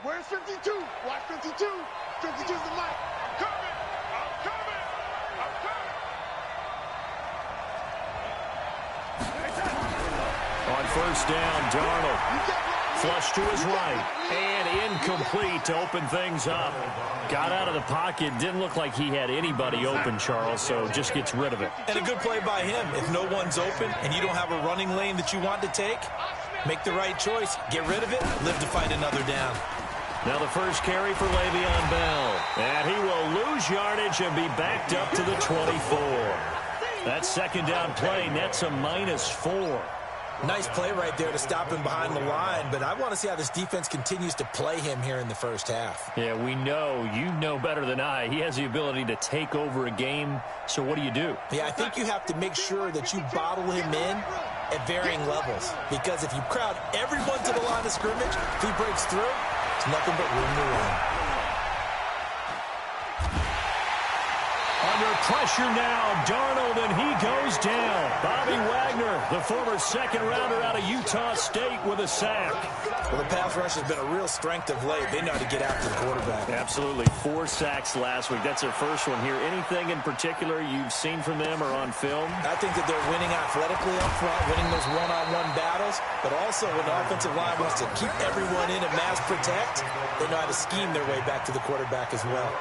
Where's 52? Watch 52. 52's the mic. I'm coming. I'm coming. I'm coming. On first down, Darnold. Flush to his right. And incomplete to open things up. Got out of the pocket. Didn't look like he had anybody open, Charles, so just gets rid of it. And a good play by him. If no one's open and you don't have a running lane that you want to take, make the right choice. Get rid of it. Live to fight another down. Now the first carry for Le'Veon Bell. And he will lose yardage and be backed up to the 24. That second down play nets a -4. Nice play right there to stop him behind the line, but I want to see how this defense continues to play him here in the first half. Yeah, we know. You know better than I. He has the ability to take over a game, so what do you do? Yeah, I think you have to make sure that you bottle him in at varying levels, because if you crowd everyone to the line of scrimmage, if he breaks through, it's nothing but room to run. Under pressure now, Darnold, and he goes down. Bobby Wagner, the former second-rounder out of Utah State, with a sack. Well, the pass rush has been a real strength of late. They know how to get after the quarterback. Absolutely. 4 sacks last week. That's their first one here. Anything in particular you've seen from them or on film? I think that they're winning athletically up front, winning those one-on-one battles, but also when the offensive line wants to keep everyone in and mass protect, they know how to scheme their way back to the quarterback as well.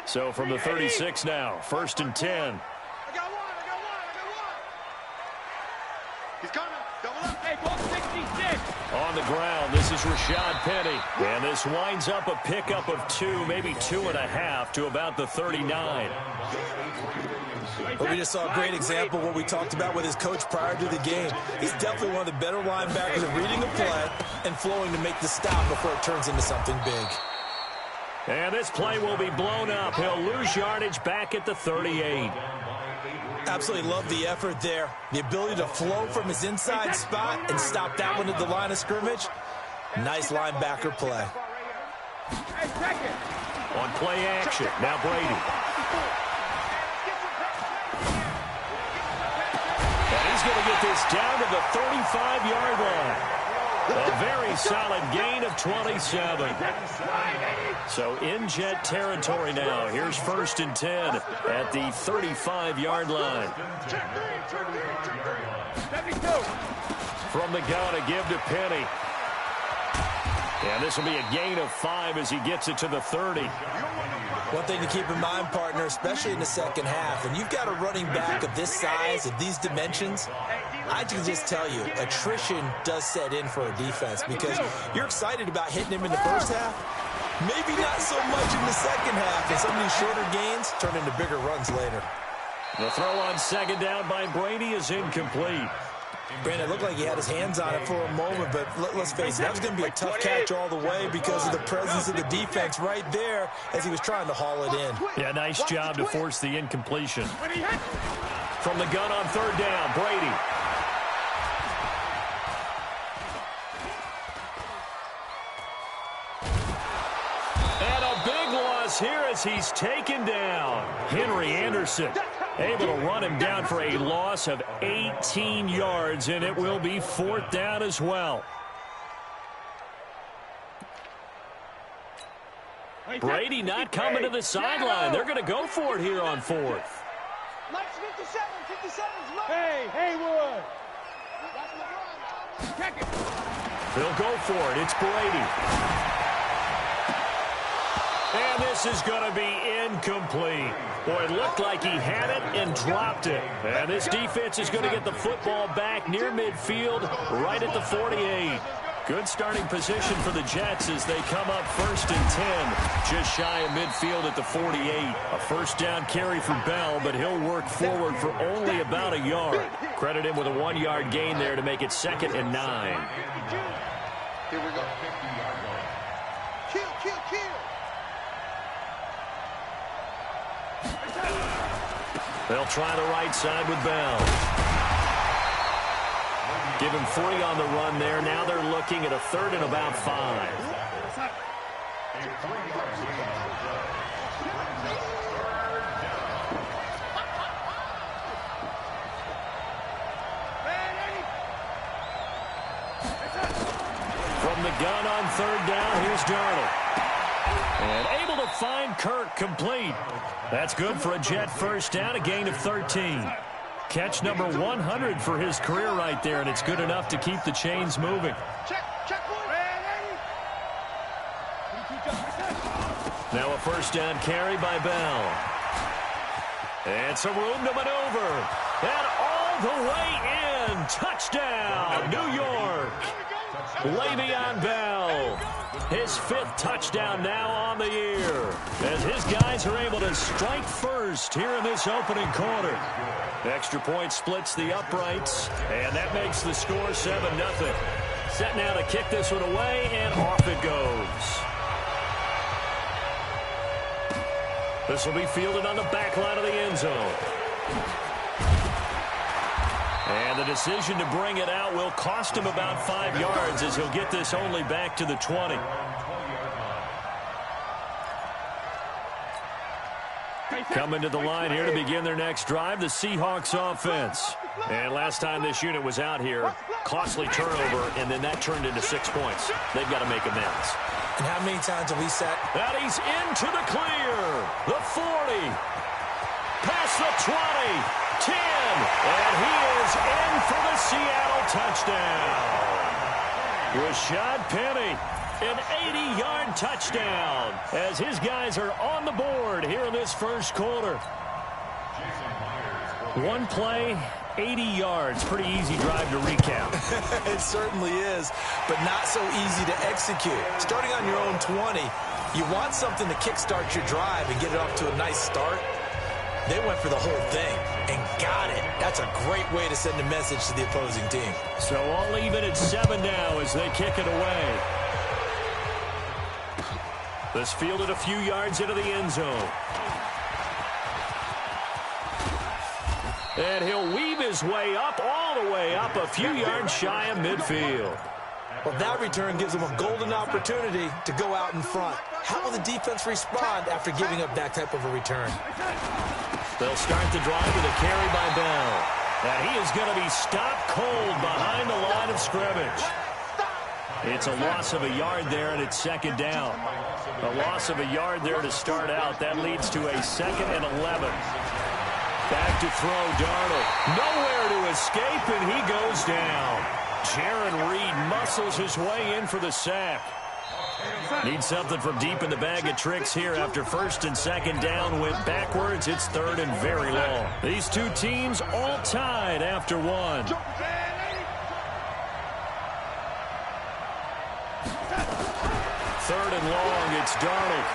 So from the 36 now, 1st and 10. I got one. He's coming. Double up. Hey, ball 66. On the ground, this is Rashad Penny. And this winds up a pickup of 2, maybe 2.5 to about the 39. Well, we just saw a great example of what we talked about with his coach prior to the game. He's definitely one of the better linebackers at reading a play and flowing to make the stop before it turns into something big. And this play will be blown up. He'll lose yardage back at the 38. Absolutely love the effort there. The ability to flow from his inside spot and stop that one at the line of scrimmage. Nice linebacker play. On play action, now Brady. And he's going to get this down to the 35-yard line. A very solid gain of 27. So in Jet territory now. Here's 1st and 10 at the 35-yard line. From the gun, a give to Penny. And this will be a gain of 5 as he gets it to the 30. One thing to keep in mind, partner, especially in the second half, when you've got a running back of this size, of these dimensions, I can just tell you, attrition does set in for a defense because you're excited about hitting him in the first half, maybe not so much in the second half, and some of these shorter gains turn into bigger runs later. The throw on second down by Brady is incomplete. Brandon, it looked like he had his hands on it for a moment, but let's face it, that was going to be a tough catch all the way because of the presence of the defense right there as he was trying to haul it in. Yeah, nice job to force the incompletion. From the gun on 3rd down, Brady. And a big loss here as he's taken down. Henry Anderson able to run him down for a loss of 18 yards, and it will be 4th down as well. Brady not coming to the sideline. They're going to go for it here on 4th. Hey, Haywood. They'll go for it. It's Brady. And this is going to be incomplete. Boy, it looked like he had it and dropped it. And this defense is going to get the football back near midfield, right at the 48. Good starting position for the Jets as they come up 1st and 10, just shy of midfield at the 48. A 1st down carry for Bell, but he'll work forward for only about a yard. Credit him with a 1-yard gain there to make it 2nd and 9. Here we go. Kill. They'll try the right side with Bell. Give him 3 on the run there. Now they're looking at a 3rd and about 5. From the gun on 3rd down, here's Darnold. And able to find Kirk complete. That's good for a Jet first down, a gain of 13. Catch number 100 for his career right there, and it's good enough to keep the chains moving. Now a first down carry by Bell. And some room to maneuver. And all the way in. Touchdown, New York. Le'Veon Bell. His 5th touchdown now on the year. As his guys are able to strike first here in this opening quarter. Extra point splits the uprights, and that makes the score 7-0. Set now to kick this one away, and off it goes. This will be fielded on the back line of the end zone. And the decision to bring it out will cost him about 5 yards as he'll get this only back to the 20. Coming to the line here to begin their next drive, the Seahawks offense. And last time this unit was out here, costly turnover, and then that turned into 6 points. They've got to make amends. And how many times have we said? And he's into the clear. The 40. Past the 20. 10. And he is in for the Seattle touchdown. Rashad Penny. An 80-yard touchdown as his guys are on the board here in this first quarter. One play, 80 yards. Pretty easy drive to recap. It certainly is, but not so easy to execute. Starting on your own 20, you want something to kickstart your drive and get it off to a nice start. They went for the whole thing and got it. That's a great way to send a message to the opposing team. So all even at 7 now as they kick it away. This fielded a few yards into the end zone. And he'll weave his way up, all the way up, a few yards shy of midfield. Well, that return gives them a golden opportunity to go out in front. How will the defense respond after giving up that type of a return? They'll start the drive with a carry by Bell. And he is going to be stopped cold behind the line of scrimmage. It's a loss of a yard there, and it's 2nd down. A loss of a yard there to start out. That leads to a 2nd and 11. Back to throw, Darnold. Nowhere to escape, and he goes down. Jaron Reed muscles his way in for the sack. Needs something from deep in the bag of tricks here after 1st and 2nd down went backwards. It's 3rd and very long. These two teams all tied after 1. 3rd and long, it's Darnold.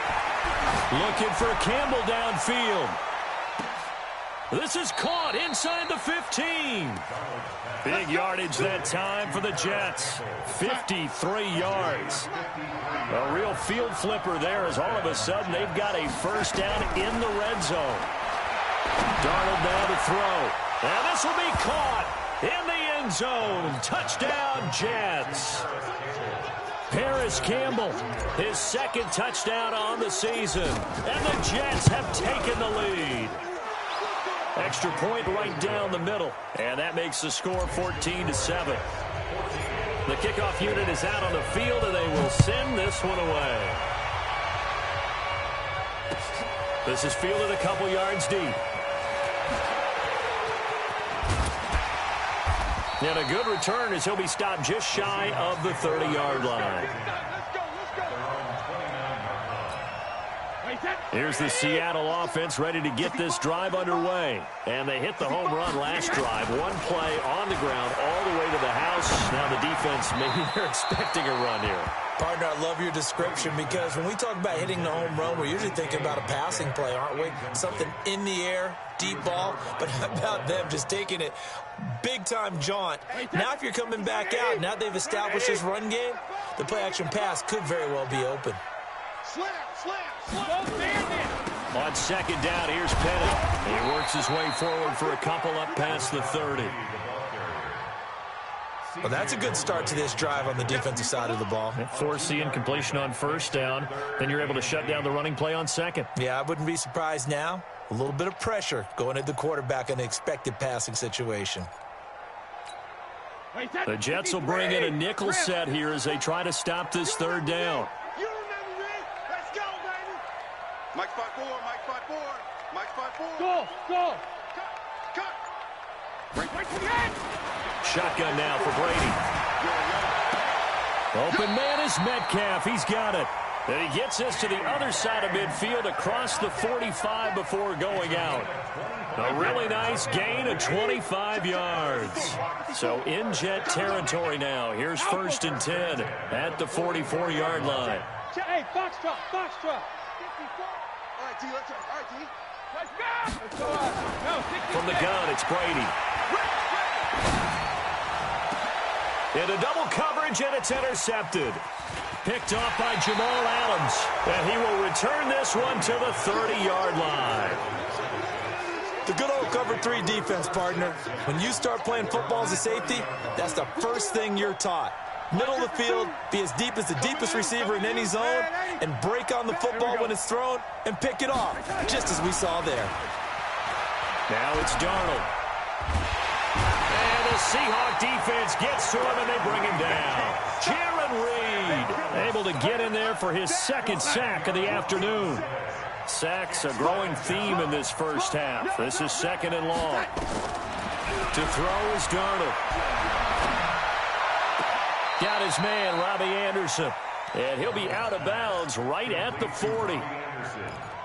Looking for Campbell downfield. This is caught inside the 15. Big yardage that time for the Jets. 53 yards. A real field flipper there as all of a sudden they've got a first down in the red zone. Darnold now to throw. And this will be caught in the end zone. Touchdown, Jets. Paris Campbell, his 2nd touchdown on the season. And the Jets have taken the lead. Extra point right down the middle. And that makes the score 14-7. The kickoff unit is out on the field, and they will send this one away. This is fielded a couple yards deep. And a good return as he'll be stopped just shy of the 30-yard line. Here's the Seattle offense ready to get this drive underway. And they hit the home run last drive. One play on the ground all the way to the house. Now the defense, maybe they're expecting a run here. Partner, I love your description because when we talk about hitting the home run, we're usually thinking about a passing play, aren't we? Something in the air, deep ball. But how about them just taking it big-time jaunt? Now if you're coming back out, now they've established this run game, the play-action pass could very well be open. On 2nd down, here's Penny. He works his way forward for a couple up past the 30. Well, that's a good start to this drive on the defensive side of the ball. Force the incompletion on first down. Then you're able to shut down the running play on second. Yeah, I wouldn't be surprised now. A little bit of pressure going at the quarterback in an expected passing situation. The Jets will bring in a nickel set here as they try to stop this third down. You remember me? Let's go, baby. Mike 5-4, Mike 5-4, Mike 5-4. Go. Cut. Break to the end. Shotgun now for Brady. Open man is Metcalf. He's got it. And he gets us to the other side of midfield across the 45 before going out. A really nice gain of 25 yards. So in Jet territory now. Here's 1st and 10 at the 44-yard line. Hey, box drop. 54. All right, D, let's go. All right, D. Let's go. From the gun, it's Brady. Into double coverage, and it's intercepted. Picked off by Jamal Adams. And he will return this one to the 30-yard line. The good old cover 3 defense, partner. When you start playing football as a safety, that's the first thing you're taught. Middle of the field, be as deep as the deepest receiver in any zone, and break on the football when it's thrown and pick it off, just as we saw there. Now it's Darnold. And the Seahawk defense gets to him, and they bring him down. Jaron Reed able to get in there for his 2nd sack of the afternoon. Sacks a growing theme in this first half. This is 2nd and long. To throw is Darnold. Got his man, Robbie Anderson. And he'll be out of bounds right at the 40.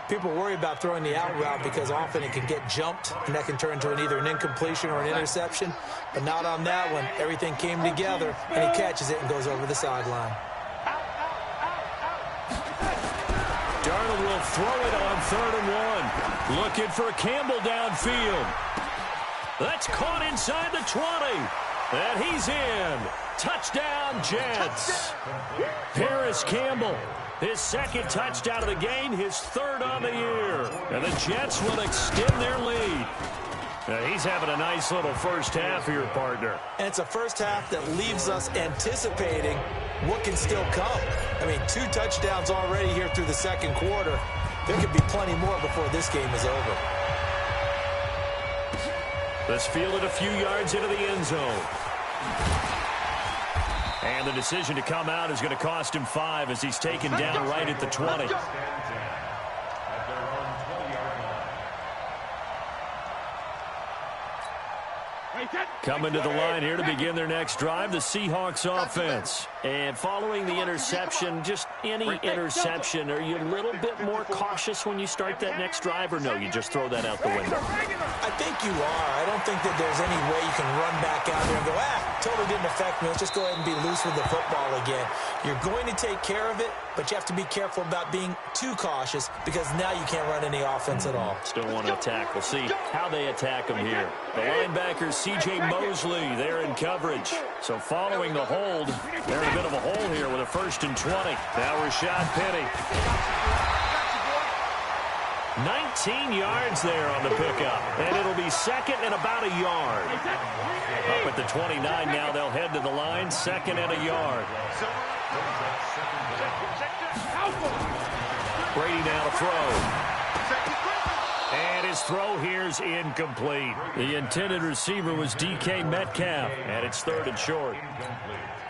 People worry about throwing the out route because often it can get jumped, and that can turn into either an incompletion or an interception. But not on that one. Everything came together, and he catches it and goes over the sideline. Darnold will throw it on 3rd and 1. Looking for Campbell downfield. That's caught inside the 20. And he's in. Touchdown, Jets. Paris Campbell, his 2nd touchdown of the game, his 3rd on the year. And the Jets will extend their lead. He's having a nice little first half here, partner. And it's a first half that leaves us anticipating what can still come. I mean, 2 touchdowns already here through the 2nd quarter. There could be plenty more before this game is over. This fielded a few yards into the end zone. And the decision to come out is going to cost him 5 as he's taken down right at the 20. Coming to the line here to begin their next drive, the Seahawks offense. And following the interception, just any interception, are you a little bit more cautious when you start that next drive, or no, you just throw that out the window? I think you are. I don't think that there's any way you can run back out there and go, totally didn't affect me. Let's just go ahead and be loose with the football again. You're going to take care of it, but you have to be careful about being too cautious because now you can't run any offense at all. Still want to attack. We'll see how they attack him here. The linebacker, C.J. Mosley, there in coverage. So following the hold, they're in a bit of a hole here with a 1st and 20. Now Rashad Penny. 19 yards there on the pickup. And it'll be 2nd and about a yard. Up at the 29 now, they'll head to the line. 2nd and a yard. Brady now to throw. And his throw here's incomplete. The intended receiver was DK Metcalf, and it's 3rd and short.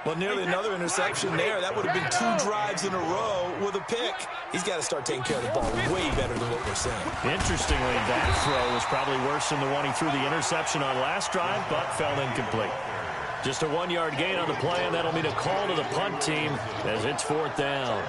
Well, nearly another interception there. That would have been 2 drives in a row with a pick. He's got to start taking care of the ball way better than what we're seeing. Interestingly, that throw was probably worse than the one he threw the interception on last drive, but fell incomplete. Just a 1-yard gain on the play, and that'll mean a call to the punt team as it's 4th down.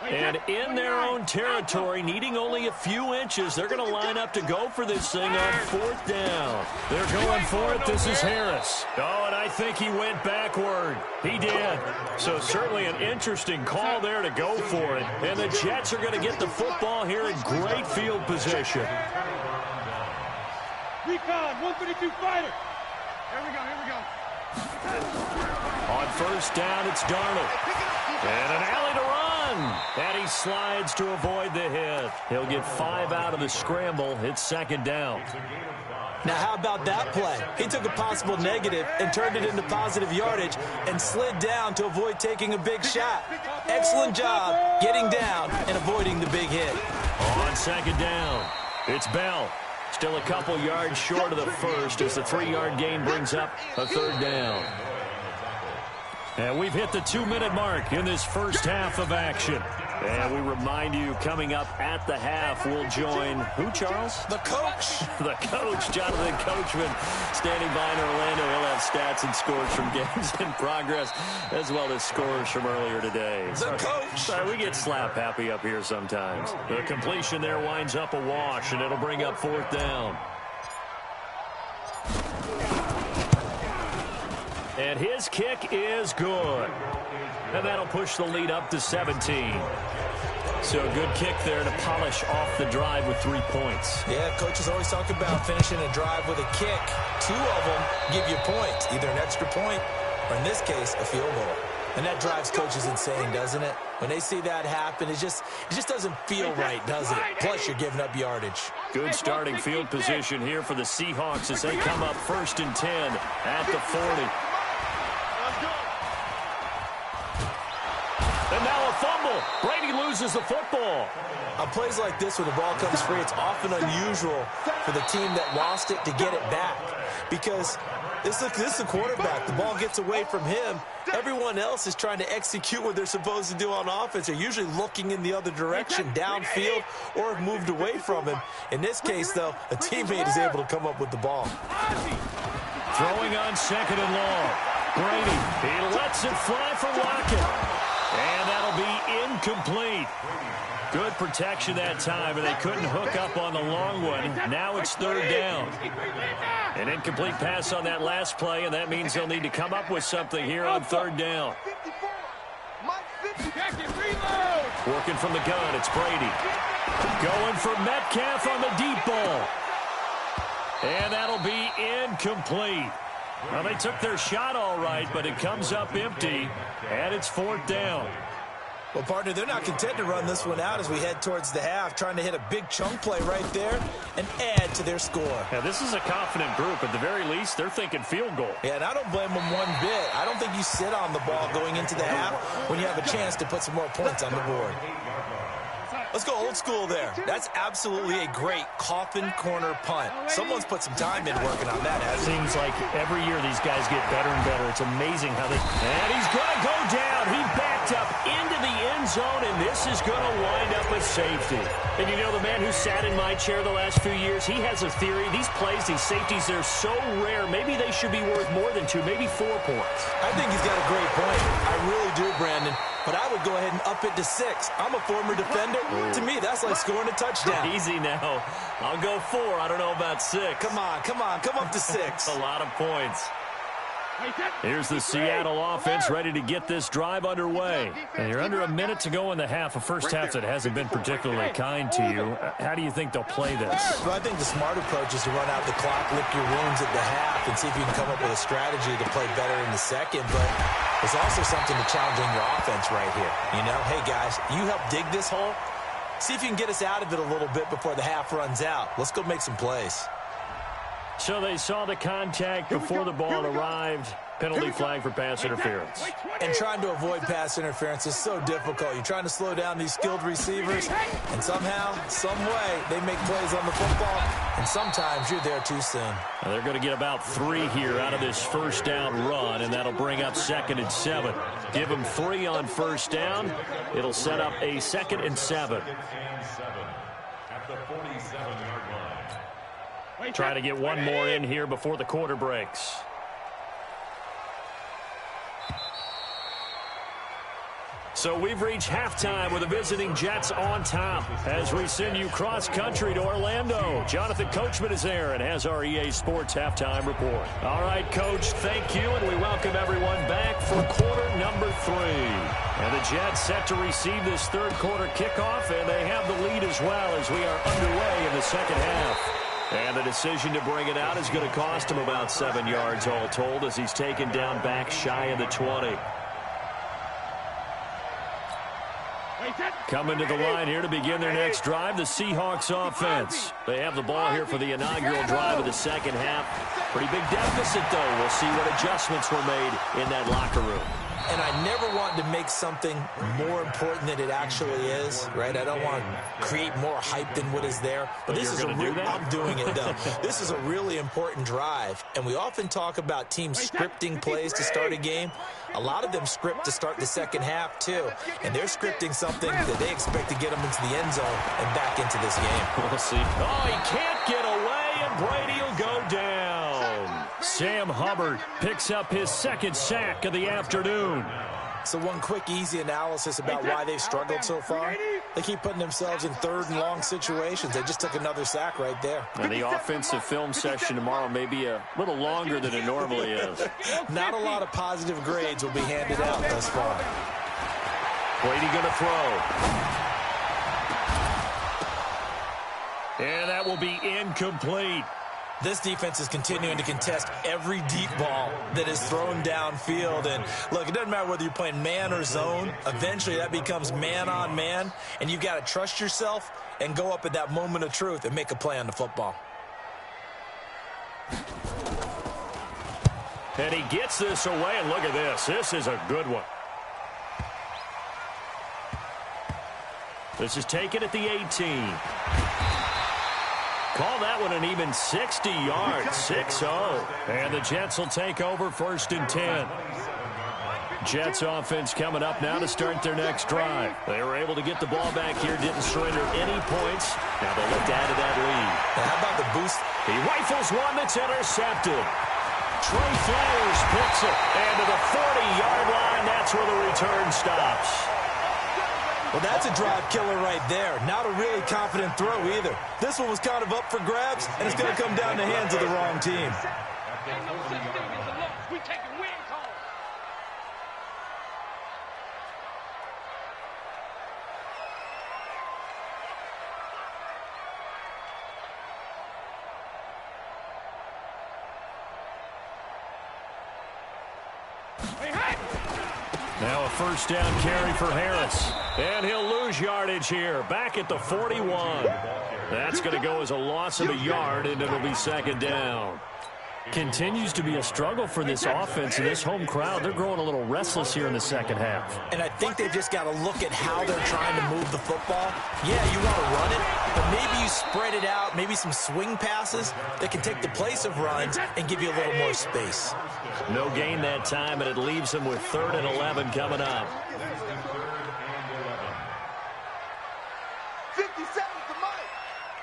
And in their own territory, needing only a few inches, they're going to line up to go for this thing on 4th down. They're going for it. This is Harris. Oh, and I think he went backward. He did. So certainly an interesting call there to go for it. And the Jets are going to get the football here in great field position. Recon, 152 fighter. Here we go. On 1st down, it's Darnold. And an alley to run. run. And he slides to avoid the hit. He'll get 5 out of the scramble. It's second down. Now, how about that play? He took a possible negative and turned it into positive yardage and slid down to avoid taking a big shot. Excellent job getting down and avoiding the big hit. On second down, it's Bell. Still a couple yards short of the first as the 3-yard gain brings up a third down. And we've hit the 2-minute mark in this first half of action. And we remind you, coming up at the half, we'll join who, Charles? The coach. The coach, Jonathan Coachman, standing by in Orlando. He'll have stats and scores from games in progress, as well as scores from earlier today. The coach. Sorry, we get slap happy up here sometimes. The completion there winds up a wash, and it'll bring up fourth down. And his kick is good. And that'll push the lead up to 17. So a good kick there to polish off the drive with 3 points. Yeah, coaches always talk about finishing a drive with a kick. 2 of them give you points, either an extra point or, in this case, a field goal. And that drives coaches insane, doesn't it? When they see that happen, it just doesn't feel right, does it? Plus, you're giving up yardage. Good starting field position here for the Seahawks as they come up 1st and 10 at the 40. And now a fumble. Brady loses the football. On plays like this where the ball comes free, it's often unusual for the team that lost it to get it back. Because this is the quarterback. The ball gets away from him. Everyone else is trying to execute what they're supposed to do on offense. They're usually looking in the other direction, downfield, or have moved away from him. In this case, though, a teammate is able to come up with the ball. Throwing on 2nd and long. Brady, he lets it fly for Lockett. And that'll be incomplete. Good protection that time, and they couldn't hook up on the long one. Now it's 3rd down. An incomplete pass on that last play, and that means they'll need to come up with something here on 3rd down. Working from the gun, it's Brady. Going for Metcalf on the deep ball. And that'll be incomplete. Well, they took their shot all right, but it comes up empty, and it's 4th down. Well, partner, they're not content to run this one out as we head towards the half, trying to hit a big chunk play right there and add to their score. Yeah, this is a confident group. At the very least, they're thinking field goal. Yeah, and I don't blame them one bit. I don't think you sit on the ball going into the half when you have a chance to put some more points on the board. Let's go old school there. That's absolutely a great coffin corner punt. Someone's put some time in working on that. Seems like every year these guys get better and better. It's amazing how they... And he's going to go down. He backed up into the end zone, and this is going to wind up a safety. And you know, the man who sat in my chair the last few years, he has a theory. These plays, these safeties, they're so rare. Maybe they should be worth more than 2, maybe 4 points. I think he's got a great point. I really do, Brandon. But I would go ahead and up it to 6. I'm a former defender. To me, that's like scoring a touchdown. Easy now. I'll go 4. I don't know about 6. Come on. Come up to 6. A lot of points. Here's the Seattle offense ready to get this drive underway. And you're under a minute to go in the half, a first half that hasn't been particularly kind to you. How do you think they'll play this? Well, I think the smart approach is to run out the clock, lick your wounds at the half, and see if you can come up with a strategy to play better in the second. But there's also something to challenging your offense right here. You know, hey, guys, you help dig this hole. See if you can get us out of it a little bit before the half runs out. Let's go make some plays. So they saw the contact before the ball arrived. Penalty flag for pass interference. And trying to avoid pass interference is so difficult. You're trying to slow down these skilled receivers, and somehow, some way, they make plays on the football, and sometimes you're there too soon. Well, they're going to get about 3 here out of this first down run, and that'll bring up 2nd and 7. Give them 3 on first down. It'll set up a 2nd and 7. Try to get one more in here before the quarter breaks. So we've reached halftime with the visiting Jets on top as we send you cross-country to Orlando. Jonathan Coachman is there and has our EA Sports halftime report. All right, Coach, thank you, and we welcome everyone back for quarter number 3. And the Jets set to receive this third quarter kickoff, and they have the lead as well as we are underway in the second half. And the decision to bring it out is going to cost him about 7 yards all told as he's taken down back shy of the 20. Coming to the line here to begin their next drive, the Seahawks offense. They have the ball here for the inaugural drive of the second half. Pretty big deficit, though. We'll see what adjustments were made in that locker room. And I never want to make something more important than it actually is, right? I don't want to create more hype than what is there. But this is a real, I'm doing it, though. This is a really important drive. And we often talk about teams scripting plays to start a game. A lot of them script to start the second half, too. And they're scripting something that they expect to get them into the end zone and back into this game. We'll see. Oh, he can't get away, and Brady will go down. Sam Hubbard picks up his second sack of the afternoon. So one quick, easy analysis about why they've struggled so far. They keep putting themselves in third and long situations. They just took another sack right there. And the offensive film session tomorrow may be a little longer than it normally is. Not a lot of positive grades will be handed out thus far. Brady going to throw. And that will be incomplete. This defense is continuing to contest every deep ball that is thrown downfield. And, look, it doesn't matter whether you're playing man or zone. Eventually, that becomes man-on-man, and you've got to trust yourself and go up at that moment of truth and make a play on the football. And he gets this away, and look at this. This is a good one. This is taken at the 18. Call that one an even 60 yards, 6-0. And the Jets will take over 1st and 10. Jets offense coming up now to start their next drive. They were able to get the ball back here, didn't surrender any points. Now they look to add to that lead. Now how about the boost? He rifles one that's intercepted. Trey Flowers picks it. And to the 40-yard line, that's where the return stops. Well, that's a drive killer right there. Not a really confident throw either. This one was kind of up for grabs, and it's going to come down in the hands of the wrong team. Now a first down carry for Harris. And he'll lose yardage here. Back at the 41. That's going to go as a loss of a yard, and it'll be second down. Continues to be a struggle for this offense and this home crowd. They're growing a little restless here in the second half. And I think they've just got to look at how they're trying to move the football. Yeah, you want to run it, but maybe you spread it out, maybe some swing passes that can take the place of runs and give you a little more space. No gain that time, and it leaves them with 3rd and 11 coming up. 57's the mic.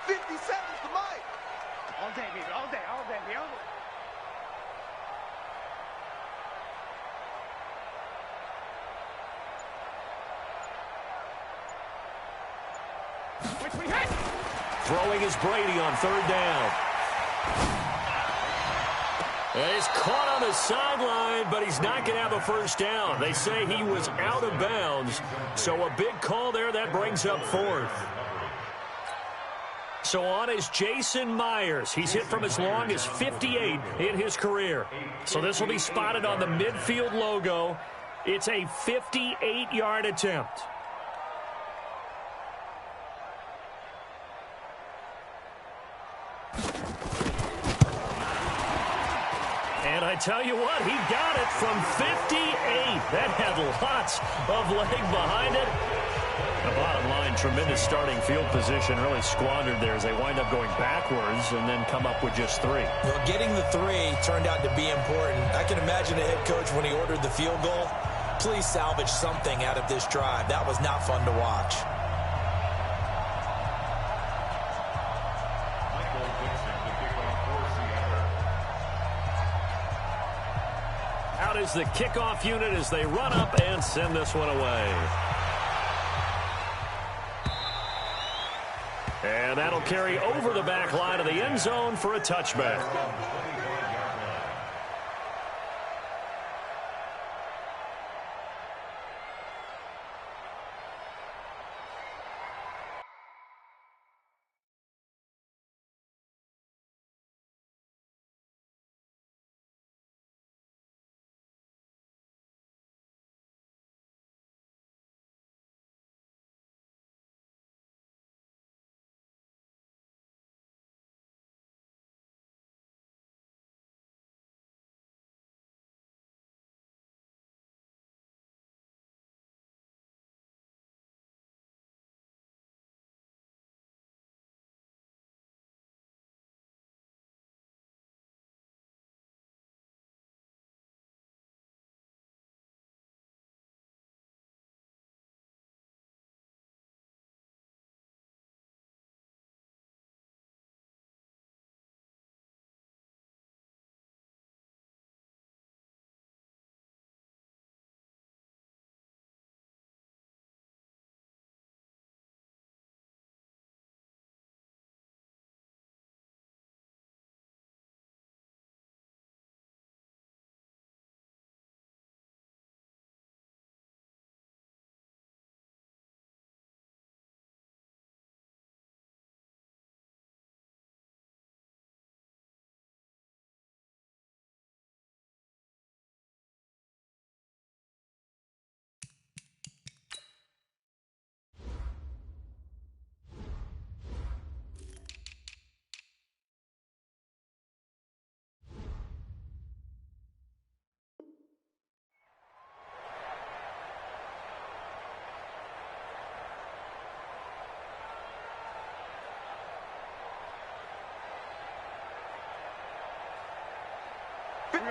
57's the mic. All day, baby. All day, all day, baby. Throwing is Brady on 3rd down. And he's caught on the sideline, but he's not going to have a first down. They say he was out of bounds, so a big call there. That brings up 4th. So on is Jason Myers. He's hit from as long as 58 in his career. So this will be spotted on the midfield logo. It's a 58-yard attempt. And I tell you what, he got it from 58. That had lots of leg behind it. The bottom line, tremendous starting field position, really squandered there as they wind up going backwards and then come up with just 3. Well, getting the 3 turned out to be important. I can imagine the head coach when he ordered the field goal. Please salvage something out of this drive. That was not fun to watch. Out is the kickoff unit as they run up and send this one away. And that'll carry over the back line of the end zone for a touchback.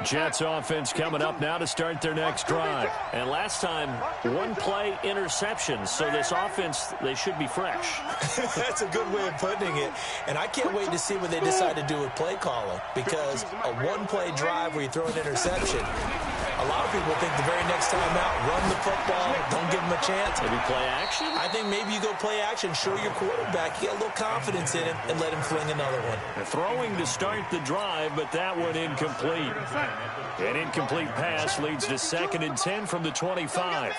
Jets offense coming up now to start their next drive. And last time, one play interception. So this offense, they should be fresh. That's a good way of putting it. And I can't wait to see what they decide to do with play calling, because a one-play drive where you throw an interception, a lot of people think the very next time out, run the football, don't give them a chance. Maybe play action? I think maybe you go play action, show your quarterback, get a little confidence in him, and let him fling another one. Throwing to start the drive, but that one incomplete. An incomplete pass leads to 2nd and 10 from the 25.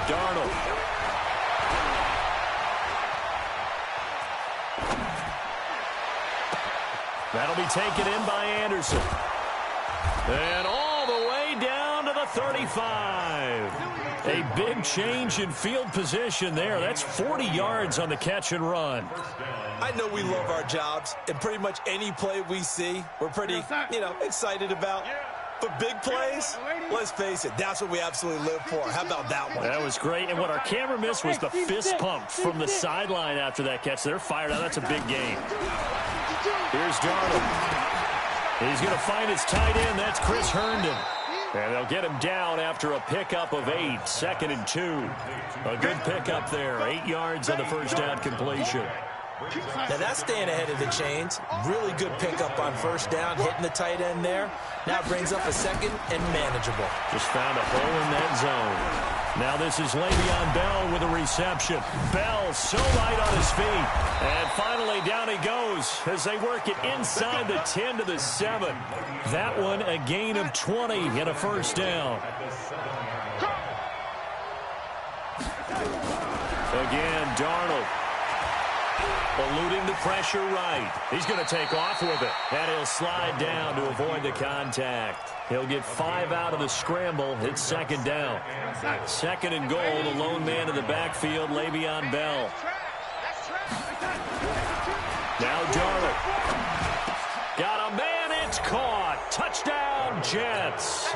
Darnold. That'll be taken in by Anderson. And all the way down to the 35. A big change in field position there. That's 40 yards on the catch and run. I know we love our jobs, and pretty much any play we see, we're pretty, excited about. But big plays, let's face it, that's what we absolutely live for. How about that one? That was great. And what our camera missed was the fist pump from the sideline after that catch. They're fired out. That's a big game. Here's Darnold. He's going to find his tight end. That's Chris Herndon. And they'll get him down after a pickup of 8. 2nd and 2. A good pickup there. 8 yards on the first down completion. Now that's staying ahead of the chains. Really good pickup on first down, hitting the tight end there. Now brings up a 2nd and manageable. Just found a hole in that zone. Now this is Le'Veon Bell with a reception. Bell so light on his feet. And finally down he goes as they work it inside the 10 to the 7. That one a gain of 20 and a first down. Again, Darnold. Eluding the pressure right. He's going to take off with it. And he'll slide down to avoid the contact. He'll get 5 out of the scramble. It's 2nd down. 2nd and goal. The lone man in the backfield, Le'Veon Bell. Now Darnold. Got a man. It's caught. Touchdown, Jets.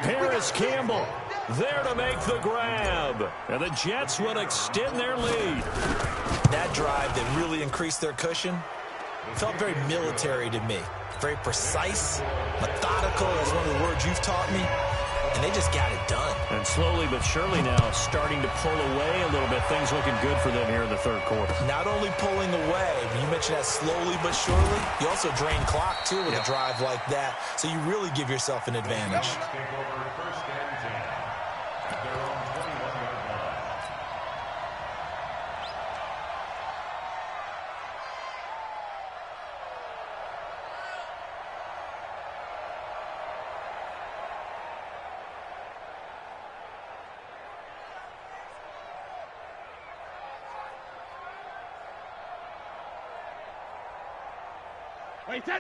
Paris Campbell there to make the grab. And the Jets will extend their lead. That drive that really increased their cushion felt very military to me. Very precise, methodical, that's one of the words you've taught me. And they just got it done. And slowly but surely now starting to pull away a little bit. Things looking good for them here in the third quarter. Not only pulling away, but you mentioned that slowly but surely. You also drain clock, too, with a drive like that. So you really give yourself an advantage.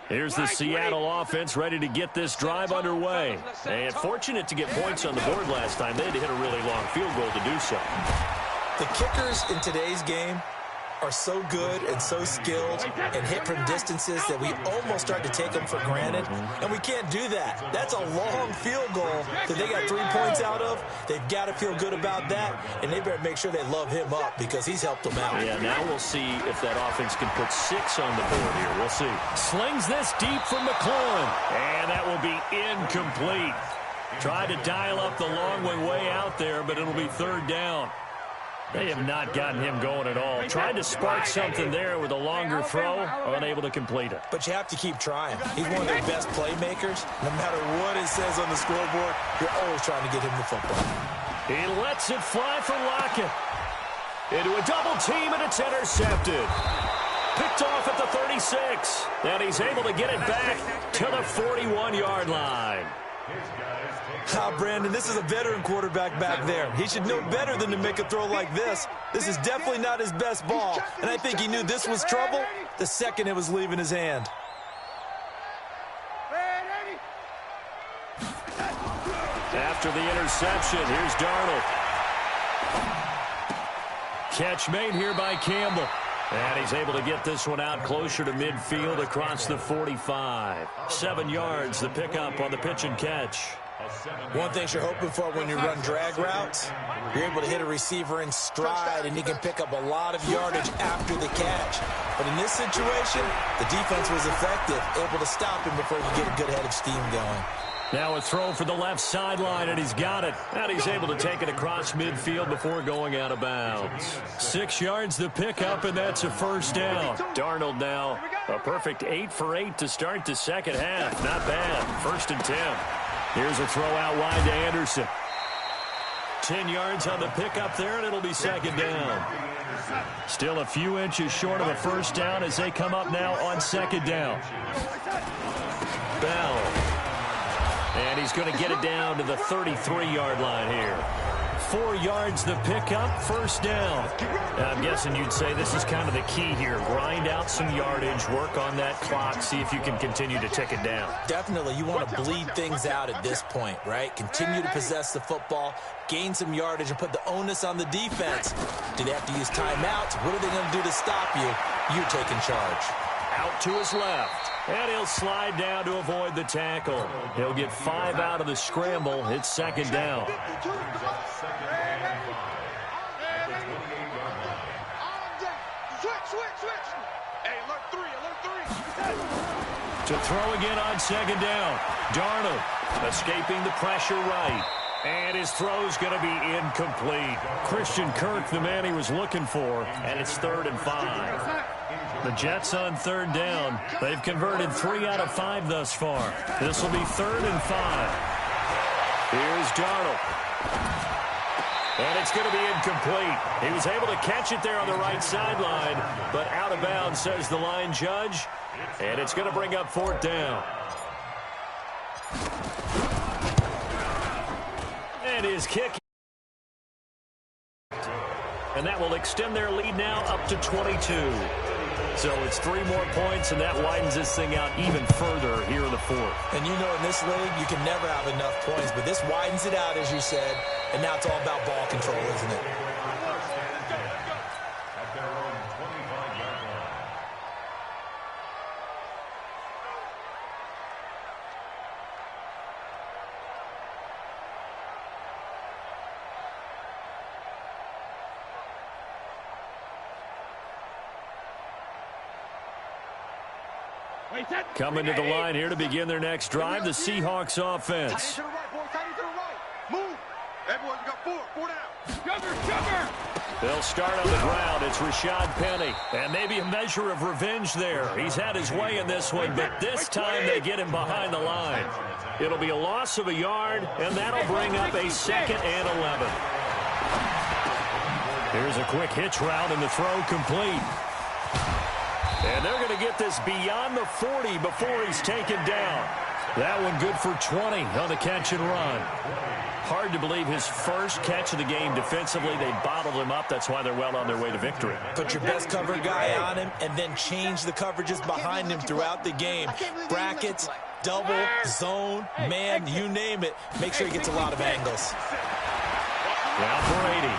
Here's the Seattle offense ready to get this drive underway. And fortunate to get points on the board last time. They had to hit a really long field goal to do so. The kickers in today's game are so good and so skilled and hit from distances that we almost start to take them for granted. And we can't do that. That's a long field goal that they got 3 points out of. They've got to feel good about that, and they better make sure they love him up because he's helped them out. Yeah, now we'll see if that offense can put 6 on the board here. We'll see. Slings this deep from McLaurin, and that will be incomplete. Tried to dial up the long way out there, but it'll be 3rd down. They have not gotten him going at all. Tried to spark something there with a longer throw, unable to complete it. But you have to keep trying. He's one of their best playmakers. No matter what it says on the scoreboard, you're always trying to get him the football. He lets it fly for Lockett. Into a double team, and it's intercepted. Picked off at the 36. And he's able to get it back to the 41-yard line. Brandon, this is a veteran quarterback back there. He should know better than to make a throw like this. This is definitely not his best ball, and I think he knew this was trouble the second it was leaving his hand. After the interception, here's Darnold. Catch made here by Campbell. And he's able to get this one out closer to midfield across the 45. 7 yards, the pickup on the pitch and catch. One thing you're hoping for when you run drag routes, you're able to hit a receiver in stride, and he can pick up a lot of yardage after the catch. But in this situation, the defense was effective, able to stop him before he could get a good head of steam going. Now a throw for the left sideline, and he's got it. And he's able to take it across midfield before going out of bounds. 6 yards the pickup, and that's a first down. Darnold now a perfect 8 for 8 to start the second half. Not bad. 1st and 10. Here's a throw out wide to Anderson. 10 yards on the pickup there, and it'll be second down. Still a few inches short of a first down as they come up now on second down. Bell. And he's going to get it down to the 33-yard line here. 4 yards the pickup, first down. I'm guessing you'd say this is kind of the key here. Grind out some yardage, work on that clock, see if you can continue to tick it down. Definitely. You want to bleed things out at this point, right? Continue to possess the football, gain some yardage, and put the onus on the defense. Do they have to use timeouts? What are they going to do to stop you? You're taking charge. Out to his left. And he'll slide down to avoid the tackle. He'll get 5 out of the scramble. It's second down. To throw again on second down. Darnold escaping the pressure right. And his throw's going to be incomplete. Christian Kirk, the man he was looking for, and it's 3rd and 5. The Jets on 3rd down. They've converted 3 out of 5 thus far. This will be 3rd and 5. Here's Darnold. And it's going to be incomplete. He was able to catch it there on the right sideline, but out of bounds, says the line judge. And it's going to bring up 4th down. And his kick. And that will extend their lead now up to 22. So it's 3 more points, and that widens this thing out even further here in the 4th. And you know in this league, you can never have enough points, but this widens it out, as you said, and now it's all about ball control, isn't it? Coming to the line here to begin their next drive, the Seahawks offense. Move. Everyone's got 4 down. They'll start on the ground. It's Rashad Penny. And maybe a measure of revenge there. He's had his way in this one, but this time they get him behind the line. It'll be a loss of a yard, and that'll bring up a 2nd and 11. Here's a quick hitch route, and the throw complete. And they're going to get this beyond the 40 before he's taken down. That one good for 20 on the catch and run. Hard to believe his first catch of the game defensively. They bottled him up. That's why they're well on their way to victory. Put your best cover guy on him and then change the coverages behind him throughout the game. Brackets, double, zone, man, you name it. Make sure he gets a lot of angles. Now Brady.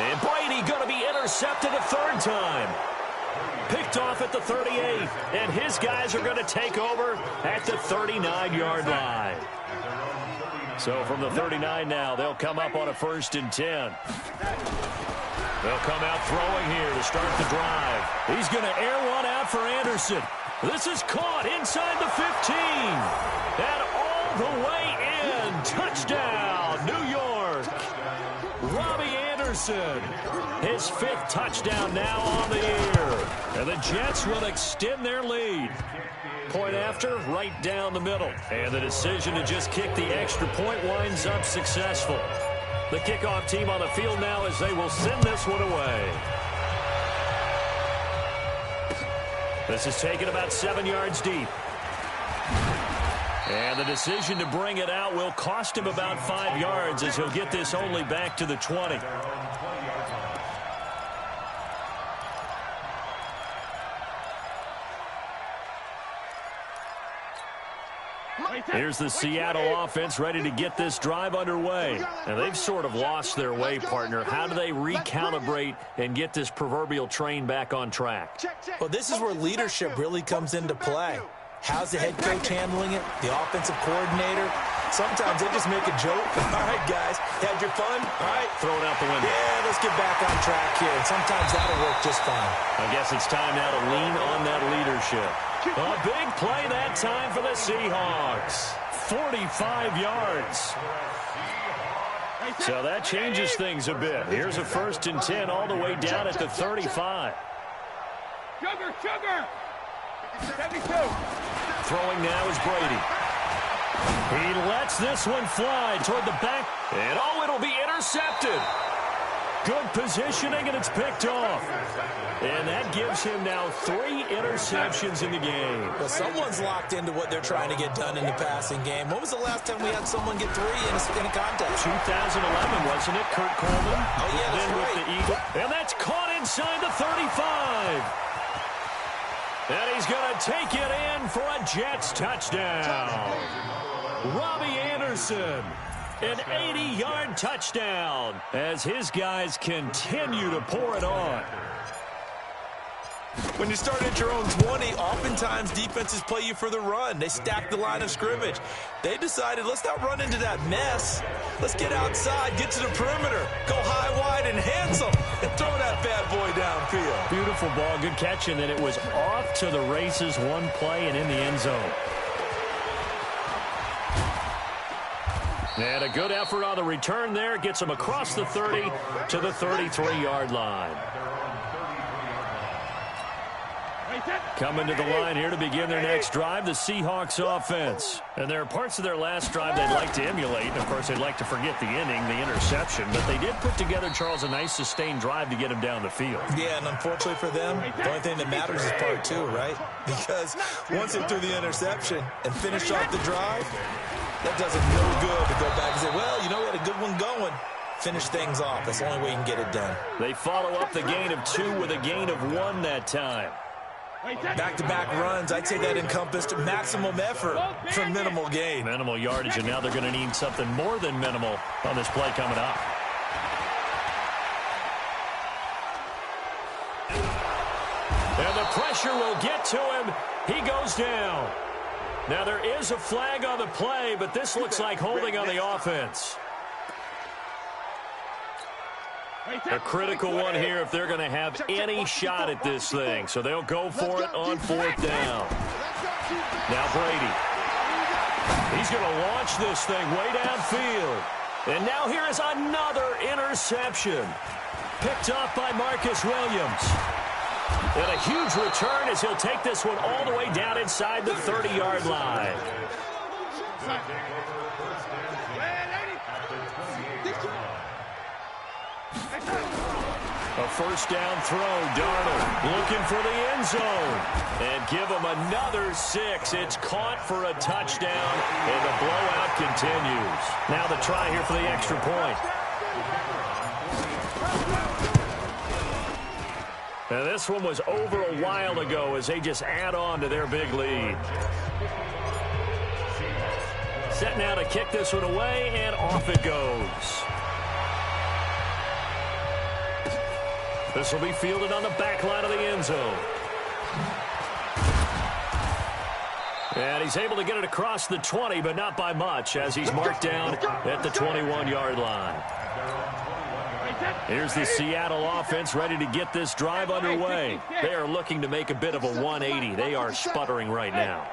And Brady going to be intercepted a 3rd time. Picked off at the 38, and his guys are going to take over at the 39-yard line. So from the 39 now, they'll come up on a 1st and 10. They'll come out throwing here to start the drive. He's going to air one out for Anderson. This is caught inside the 15. And all the way in. Touchdown, New York. Robbie Anderson. His 5th touchdown now on the year. And the Jets will extend their lead. Point after, right down the middle. And the decision to just kick the extra point winds up successful. The kickoff team on the field now as they will send this one away. This is taken about 7 yards deep. And the decision to bring it out will cost him about 5 yards as he'll get this only back to the 20. Here's the Seattle offense ready to get this drive underway. And they've sort of lost their way, partner. How do they recalibrate and get this proverbial train back on track? Well, this is where leadership really comes into play. How's the head coach handling it? The offensive coordinator? Sometimes they just make a joke. All right, guys, had your fun? All right. Throw it out the window. Yeah, let's get back on track here. And sometimes that'll work just fine. I guess it's time now to lean on that leadership. A big play that time for the Seahawks. 45 yards. So that changes things a bit. Here's a 1st and 10 all the way down at the 35. Sugar! 72. Throwing now is Brady. He lets this one fly toward the back. And, oh, it'll be intercepted. Good positioning, and it's picked off. And that gives him now 3 interceptions in the game. Well, someone's locked into what they're trying to get done in the passing game. When was the last time we had someone get 3 in a contest? 2011, wasn't it, Kurt Coleman? Oh, yeah, that's then right. With the Eagle. And that's caught inside the 35. And he's going to take it in for a Jets touchdown. Robbie Anderson, an 80-yard touchdown as his guys continue to pour it on. When you start at your own 20, oftentimes defenses play you for the run. They stack the line of scrimmage. They decided, let's not run into that mess. Let's get outside, get to the perimeter, go high, wide, and handsome, and throw that bad boy downfield. Beautiful ball, good catch, and then it was off to the races, one play and in the end zone. And a good effort on the return there. Gets him across the 30 to the 33-yard line. Coming to the line here to begin their next drive, the Seahawks offense. And there are parts of their last drive they'd like to emulate. And, of course, they'd like to forget the inning, the interception. But they did put together, Charles, a nice sustained drive to get him down the field. Yeah, and unfortunately for them, the only thing that matters is part 2, right? Because once they threw the interception and finished off the drive, that does it no good to go back and say, well, you know, we had a good one going. Finish things off. That's the only way you can get it done. They follow up the gain of 2 with a gain of 1 that time. Back-to-back runs, I'd say that encompassed maximum effort for minimal gain. Minimal yardage, and now they're going to need something more than minimal on this play coming up. And the pressure will get to him. He goes down. Now, there is a flag on the play, but this looks like holding on the offense. A critical one here if they're going to have any shot at this thing. So they'll go for it on 4th down. Now Brady. He's going to launch this thing way downfield. And now here is another interception. Picked off by Marcus Williams. And a huge return as he'll take this one all the way down inside the 30-yard line. A 1st down throw, Darnold looking for the end zone. And give him another 6. It's caught for a touchdown, and the blowout continues. Now the try here for the extra point. Now this one was over a while ago as they just add on to their big lead. Set now to kick this one away, and off it goes. This will be fielded on the back line of the end zone. And he's able to get it across the 20, but not by much, as he's marked down at the 21-yard line. Here's the Seattle offense ready to get this drive underway. They are looking to make a bit of a 180. They are sputtering right now.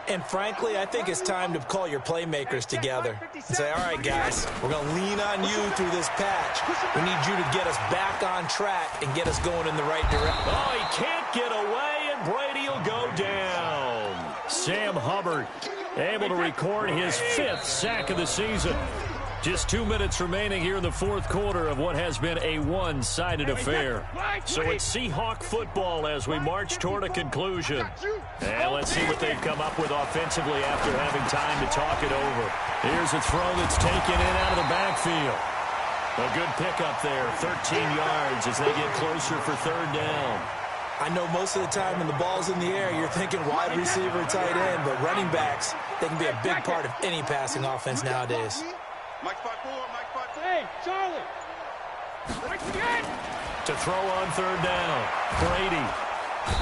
And frankly, I think it's time to call your playmakers together and say, all right, guys, we're going to lean on you through this patch. We need you to get us back on track and get us going in the right direction. Oh, he can't get away, and Brady will go down. Sam Hubbard able to record his 5th sack of the season. Just 2 minutes remaining here in the 4th quarter of what has been a one-sided affair. So it's Seahawk football as we march toward a conclusion. And let's see what they've come up with offensively after having time to talk it over. Here's a throw that's taken in out of the backfield. A good pickup there, 13 yards as they get closer for 3rd down. I know most of the time when the ball's in the air, you're thinking wide receiver, tight end, but running backs, they can be a big part of any passing offense nowadays. Mike 5-4, Mike 5-4. Hey, Charlie. To throw on 3rd down. Brady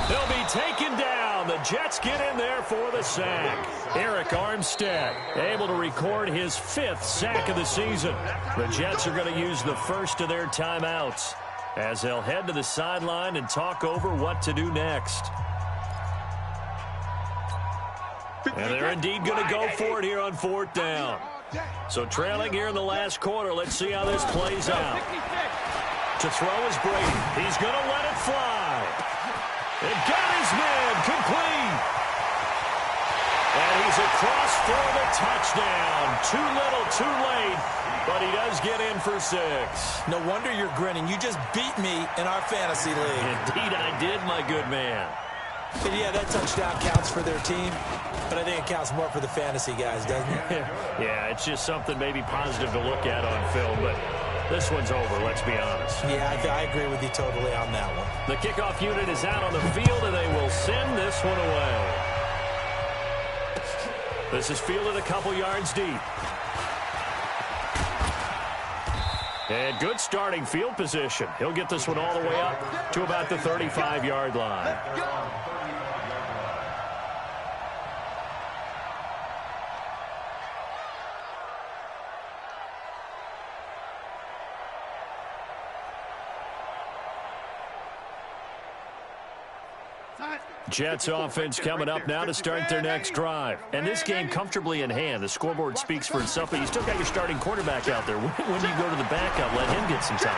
They'll be taken down. The Jets get in there for the sack. Eric Armstead able to record his 5th sack of the season. The Jets are going to use the first of their timeouts as they'll head to the sideline and talk over what to do next. And they're indeed going to go for it here on 4th down. So trailing here in the last quarter, let's see how this plays out. To throw is Brady. He's going to let it fly. It got his man complete. And he's across for the touchdown. Too little, too late, but he does get in for 6. No wonder you're grinning. You just beat me in our fantasy league. Indeed I did, my good man. And yeah, that touchdown counts for their team, but I think it counts more for the fantasy guys, doesn't it? Yeah, it's just something maybe positive to look at on film, but this one's over, let's be honest. Yeah, I agree with you totally on that one. The kickoff unit is out on the field, and they will send this one away. This is fielded a couple yards deep. And good starting field position. He'll get this one all the way up to about the 35-yard line. Jets offense coming up now to start their next drive. And this game comfortably in hand. The scoreboard speaks for itself, but you still got your starting quarterback out there. When do you go to the backup, let him get some time?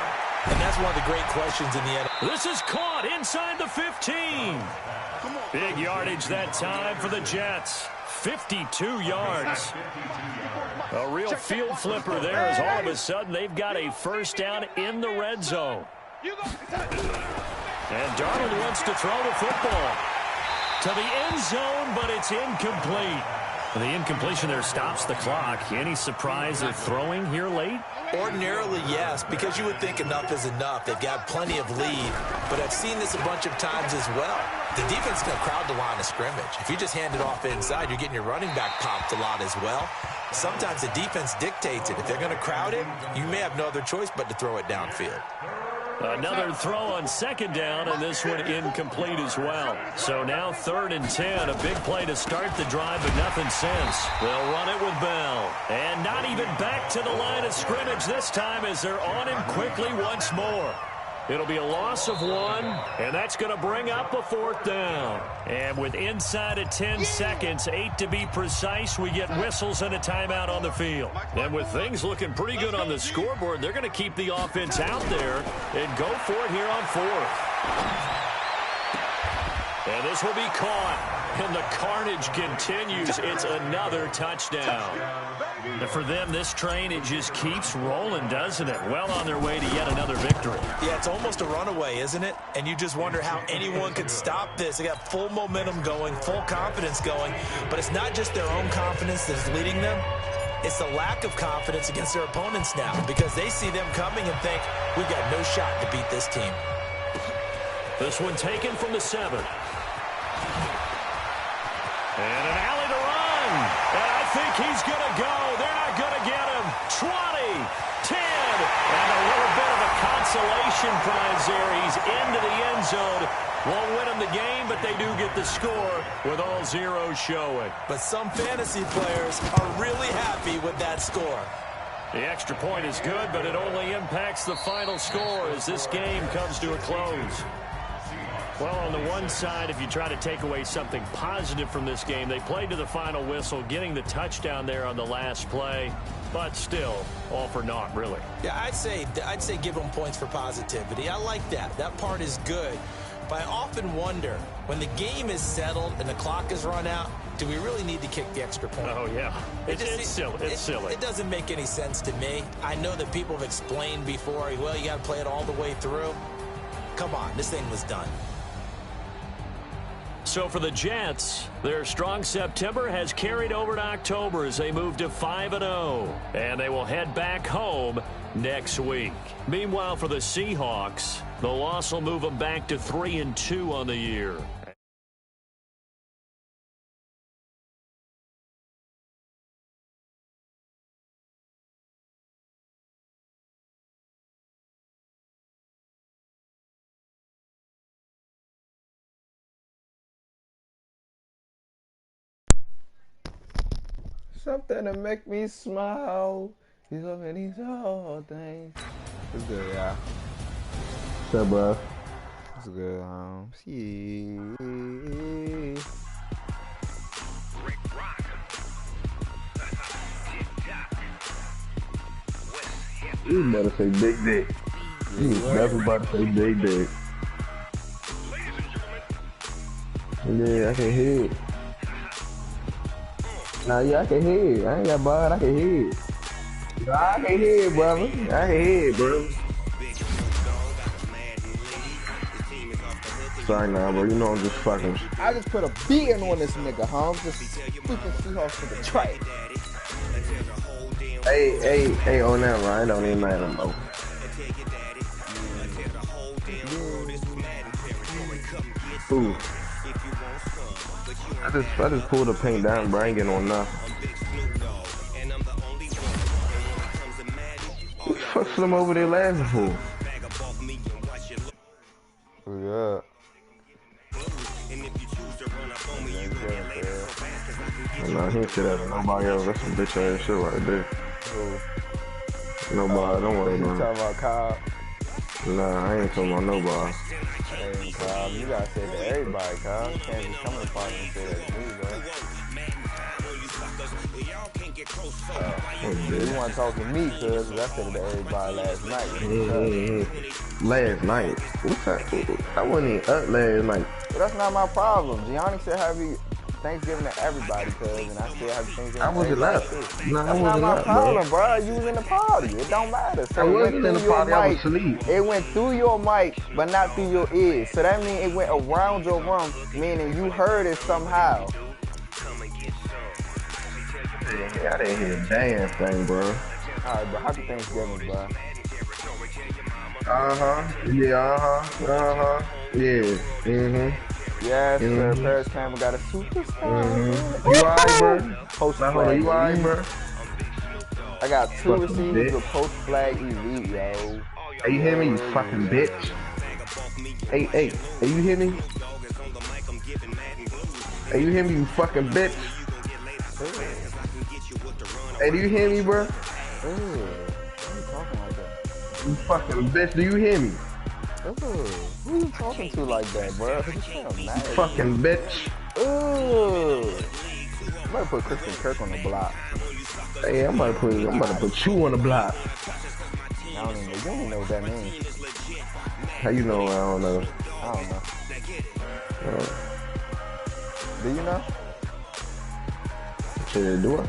And that's one of the great questions in the end. This is caught inside the 15. Big yardage that time for the Jets. 52 yards. A real field flipper there as all of a sudden they've got a first down in the red zone. And Darnold wants to throw the football to the end zone, but it's incomplete. The incompletion there stops the clock. Any surprise of throwing here late? Ordinarily, yes, because you would think enough is enough. They've got plenty of lead, but I've seen this a bunch of times as well. The defense is going to crowd the line of scrimmage. If you just hand it off inside, you're getting your running back popped a lot as well. Sometimes the defense dictates it. If they're going to crowd it, you may have no other choice but to throw it downfield. Another throw on second down, and this one incomplete as well. So now 3rd and 10, a big play to start the drive, but nothing since. They'll run it with Bell. And not even back to the line of scrimmage this time as they're on him quickly once more. It'll be a loss of 1, and that's going to bring up a 4th down. And with inside of 10 seconds, 8 to be precise, we get whistles and a timeout on the field. And with things looking pretty good on the scoreboard, they're going to keep the offense out there and go for it here on 4th. And this will be caught. And the carnage continues. It's another touchdown. And for them, this train, it just keeps rolling, doesn't it? Well on their way to yet another victory. Yeah, it's almost a runaway, isn't it? And you just wonder how anyone could stop this. They got full momentum going, full confidence going. But it's not just their own confidence that's leading them. It's the lack of confidence against their opponents now because they see them coming and think, we've got no shot to beat this team. This one taken from the 7. And an alley to run. And I think he's going to go. They're not going to get him. 20, 10, and a little bit of a consolation prize there. He's into the end zone. Won't win him the game, but they do get the score with all zeros showing. But some fantasy players are really happy with that score. The extra point is good, but it only impacts the final score as this game comes to a close. Well, on the one side, if you try to take away something positive from this game, they played to the final whistle, getting the touchdown there on the last play, but still, all for naught, really. Yeah, I'd say give them points for positivity. I like that. That part is good. But I often wonder, when the game is settled and the clock is run out, do we really need to kick the extra point? Oh, yeah. It's silly. It's silly. It doesn't make any sense to me. I know that people have explained before, well, you got to play it all the way through. Come on, this thing was done. So for the Jets, their strong September has carried over to October as they move to 5-0. And they will head back home next week. Meanwhile, for the Seahawks, the loss will move them back to 3-2 on the year. Something to make me smile. He's loving these all things. It's good, y'all. What's up, bro? It's good, See. You better say big dick. You never about to say big dick. Yeah, I can hear it. Nah, yeah, I can hear it. I ain't got bad, I can hear it. Nah, I can hear it, brother. I can hear it, bro. Sorry, nah, bro. You know I'm just fucking. I just put a beating on this nigga, I'm just speaking Seahawks for the track. Hey, on that, bro. I don't even matter, bro. Ooh. I just pulled the paint down, bro. I ain't getting on nothing. What the fuck's them over there laughing for? Yeah. Nah, he ain't shit out of nobody else. That's some bitch ass shit right there. Nobody, don't worry about it. You talking about Kyle? Nah, I ain't talking about nobody. Hey, Kyle, you gotta say that to everybody, Kyle. You can't just come to the party and say that to me, bro. You want to talk to me, cuz I said it to everybody last night. Last night? What's that? I wasn't even up last night. Well, that's not my problem. Gianni said happy Thanksgiving to everybody, cuz, and I said happy Thanksgiving I wasn't up. Nah, that's not my problem, bro. You was in the party. It don't matter. So I wasn't in the party. I was asleep. It went through your mic, but not through your ears. So that means it went around your room, meaning you heard it somehow. Yeah, I didn't hear a damn thing, bro. Alright, bro. Happy Thanksgiving, bro. Yeah. Yes, sir. Paris Campbell got a superstar. You alright, bro? Post hold flag. on, you alright, bro? I got two receivers with post flag elite, yo. Hey, you hear me, you fucking bitch? Hey, you hear me? Hey, you hear me, you fucking bitch? Hey, do you hear me, bro? Why are you talking like that? You fucking bitch, do you hear me? Who you talking to like that, bro? You fucking bitch. I'm about to put Christian Kirk on the block. Hey, I'm about to put you on the block. I don't even know. You don't even know what that means. How you know? I don't know. I don't know. Do you know? Shit, do I?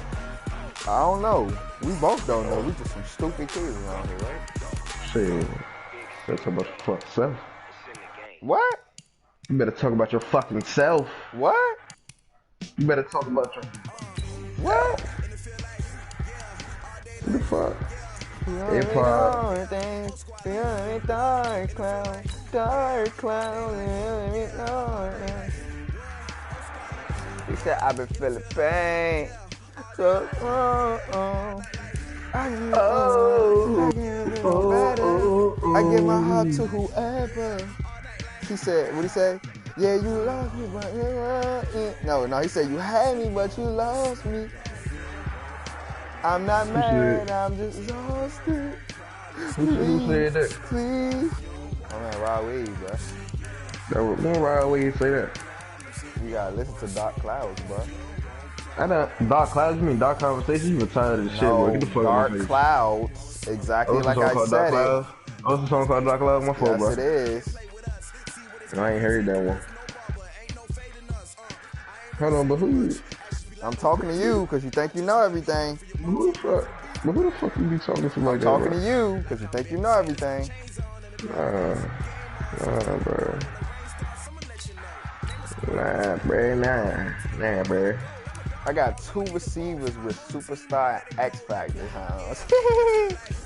I don't know. We both don't know. We just some stupid kids around here, right? Shit. Better talk about your fucking self. What? You better talk about your fucking self. What? You better talk about your... What? What the fuck? Hip-hop. Dark cloud. He said, I've been feeling pain. So, I give my heart to whoever. He said, what'd he say? Yeah, you lost me, but no, he said you had me, but you lost me. I'm not mad, I'm just exhausted. Who said that? Please. Oh man, Rod Wave, bro. When Rod Wave say that? You gotta listen to Dark Clouds, bro. I know Dark Clouds. You mean Dark Conversations? You retired of this shit, bro. Get the fuck Dark out of here. Clouds, exactly like I said it. Oh, it's a song called Dark Clouds? My fault, bro. Yes, it is. I ain't heard that one. Hold on, but who? I'm talking to you because you think you know everything. Who the fuck? But who the fuck you be talking to like that, I'm talking to you because you think you know everything. Nah, bro. Nah, bro. I got two receivers with superstar X Factor.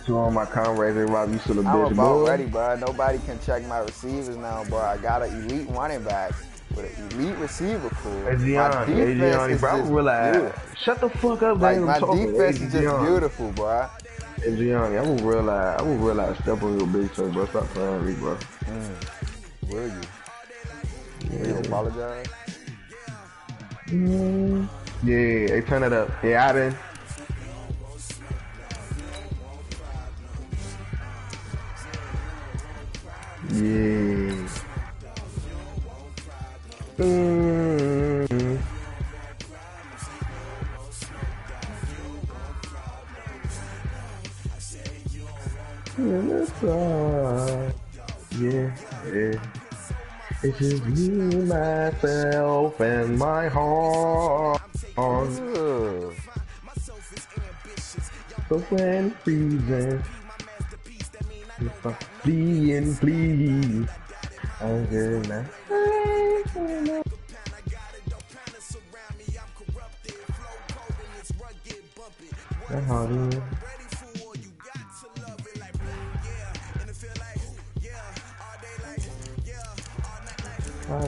Two of my comrades, they rob you to the bitch, boy. I'm about ready, bro. Nobody can check my receivers now, bro. I got an elite running back with an elite receiver crew. Hey, Gianni, bro, realize. Shut the fuck up, like, man. my defense is just beautiful, bro. Hey, Gianni, I will realize step on your bitch, so, bro. Stop playing with me, bro. Will you? Will you apologize? Yeah, hey, turn it up. Yeah, I done. Yeah. Mm-hmm. Yeah, yeah. It's just me, myself, and my heart. Ugh. So when it's freezing, if I'm fleeing, please. I'm good now.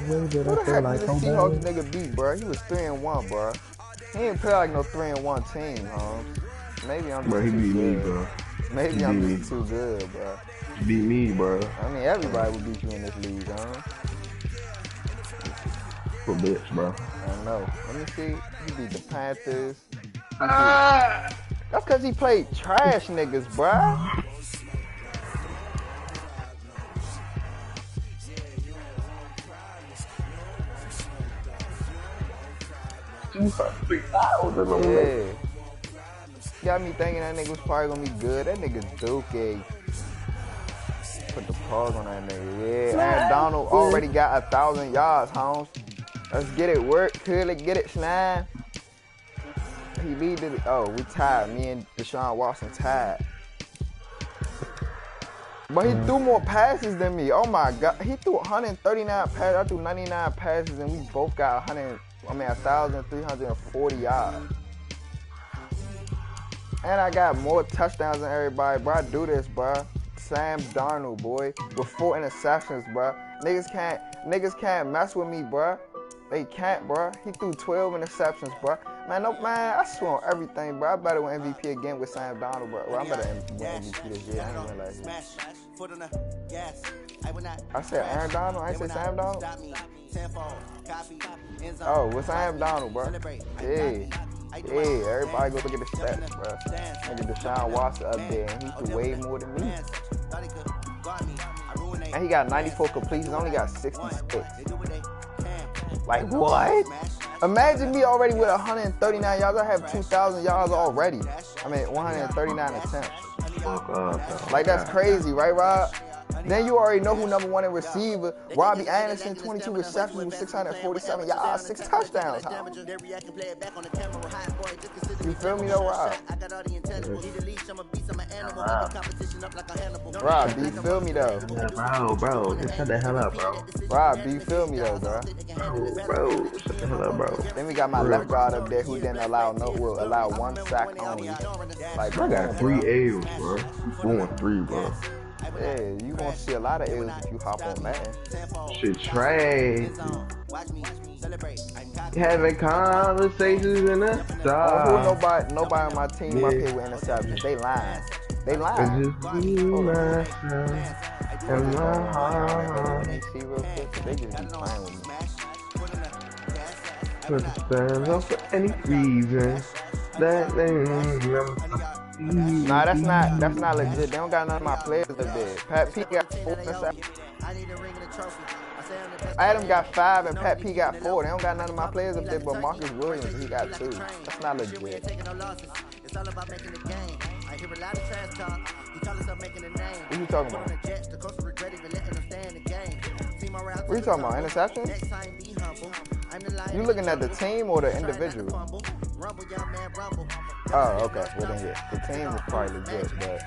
Who the heck did this Seahawks nigga beat, bro? He was 3-1, bro. He didn't play like no 3-1 team, Holmes. Maybe I'm Bro, just he too beat me, good. bro. Maybe I'm just too good, bro. He beat me, bro. I mean, everybody would beat you in this league, huh? For bitch, bro. I don't know. Let me see. He beat the Panthers. That's because he played trash niggas, bro. Yeah. Got me thinking that nigga was probably gonna be good. That nigga Dookie. Put the pause on that nigga. Yeah, Aaron Donald already got 1,000 yards, Holmes. Let's get it work. Could it get it, Snide? He lead it. Oh, we tied. Me and Deshaun Watson tied. But he threw more passes than me. Oh my God. He threw 139 passes. I threw 99 passes, and we both got 1,340 yards. And I got more touchdowns than everybody, bro. I do this, bro. Sam Darnold, boy, with 4 interceptions, bro. Niggas can't mess with me, bro. They can't, bro. He threw 12 interceptions, bro. Man, no, man, I swear on everything, bro. I better win MVP again with Sam Darnold, bro. Well, I'm better win MVP this year. I ain't win last year. I said Aaron Donald. I ain't say Sam Darnold. Oh, with Sam Darnold, bro. Yeah. Yeah, everybody go look at the stats, bro. Nigga Deshaun Watson up there, and he threw way more than me. And he got 94 completions, only got 66. Like, what? Imagine me already with 139 yards. I have 2,000 yards already. I mean, 139 attempts. Like, that's crazy, right, Rob? Then you already know who #1 in receiver. Robbie Anderson, 22 receptions with 647 yards, 6 touchdowns. Huh? You feel me though, Rob? Rob, do you feel me though? Bro, just shut the hell up, bro. Rob, do you feel me though, bro? Bro, shut the hell up, bro. Then we got my left guard up there who didn't allow allow 1 sack only. Like, I got 3 A's, bro. Going 3, bro. Yeah, you gonna see a lot of L's if you hop on Madden. Shit trash. Having conversations in the dark. Nobody on my team up here with interceptions. They lying. They lying. It's just me, myself, and my heart. See real quick, they just be playing with me. Put the stands up for any reason. That thing. Nah, that's not legit. They don't got none of my players up there. Pat P got 4 interceptions. Adam got 5 and Pat P got 4. They don't got none of my players up there, but Marcus Williams, he got 2. That's not legit. What you talking about? What you talking about? Interceptions? You looking at the team or the individual? Oh, okay. Well then, yeah. The team is probably legit, but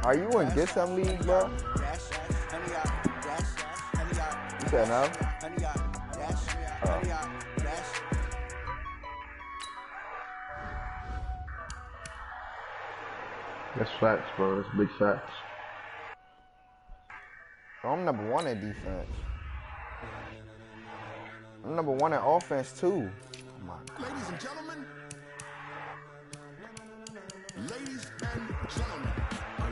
are you in Get Some League, bro? You said no? That's facts, bro. That's big facts. I'm #1 in defense. I'm #1 in offense too. Oh my God. Ladies and gentlemen, are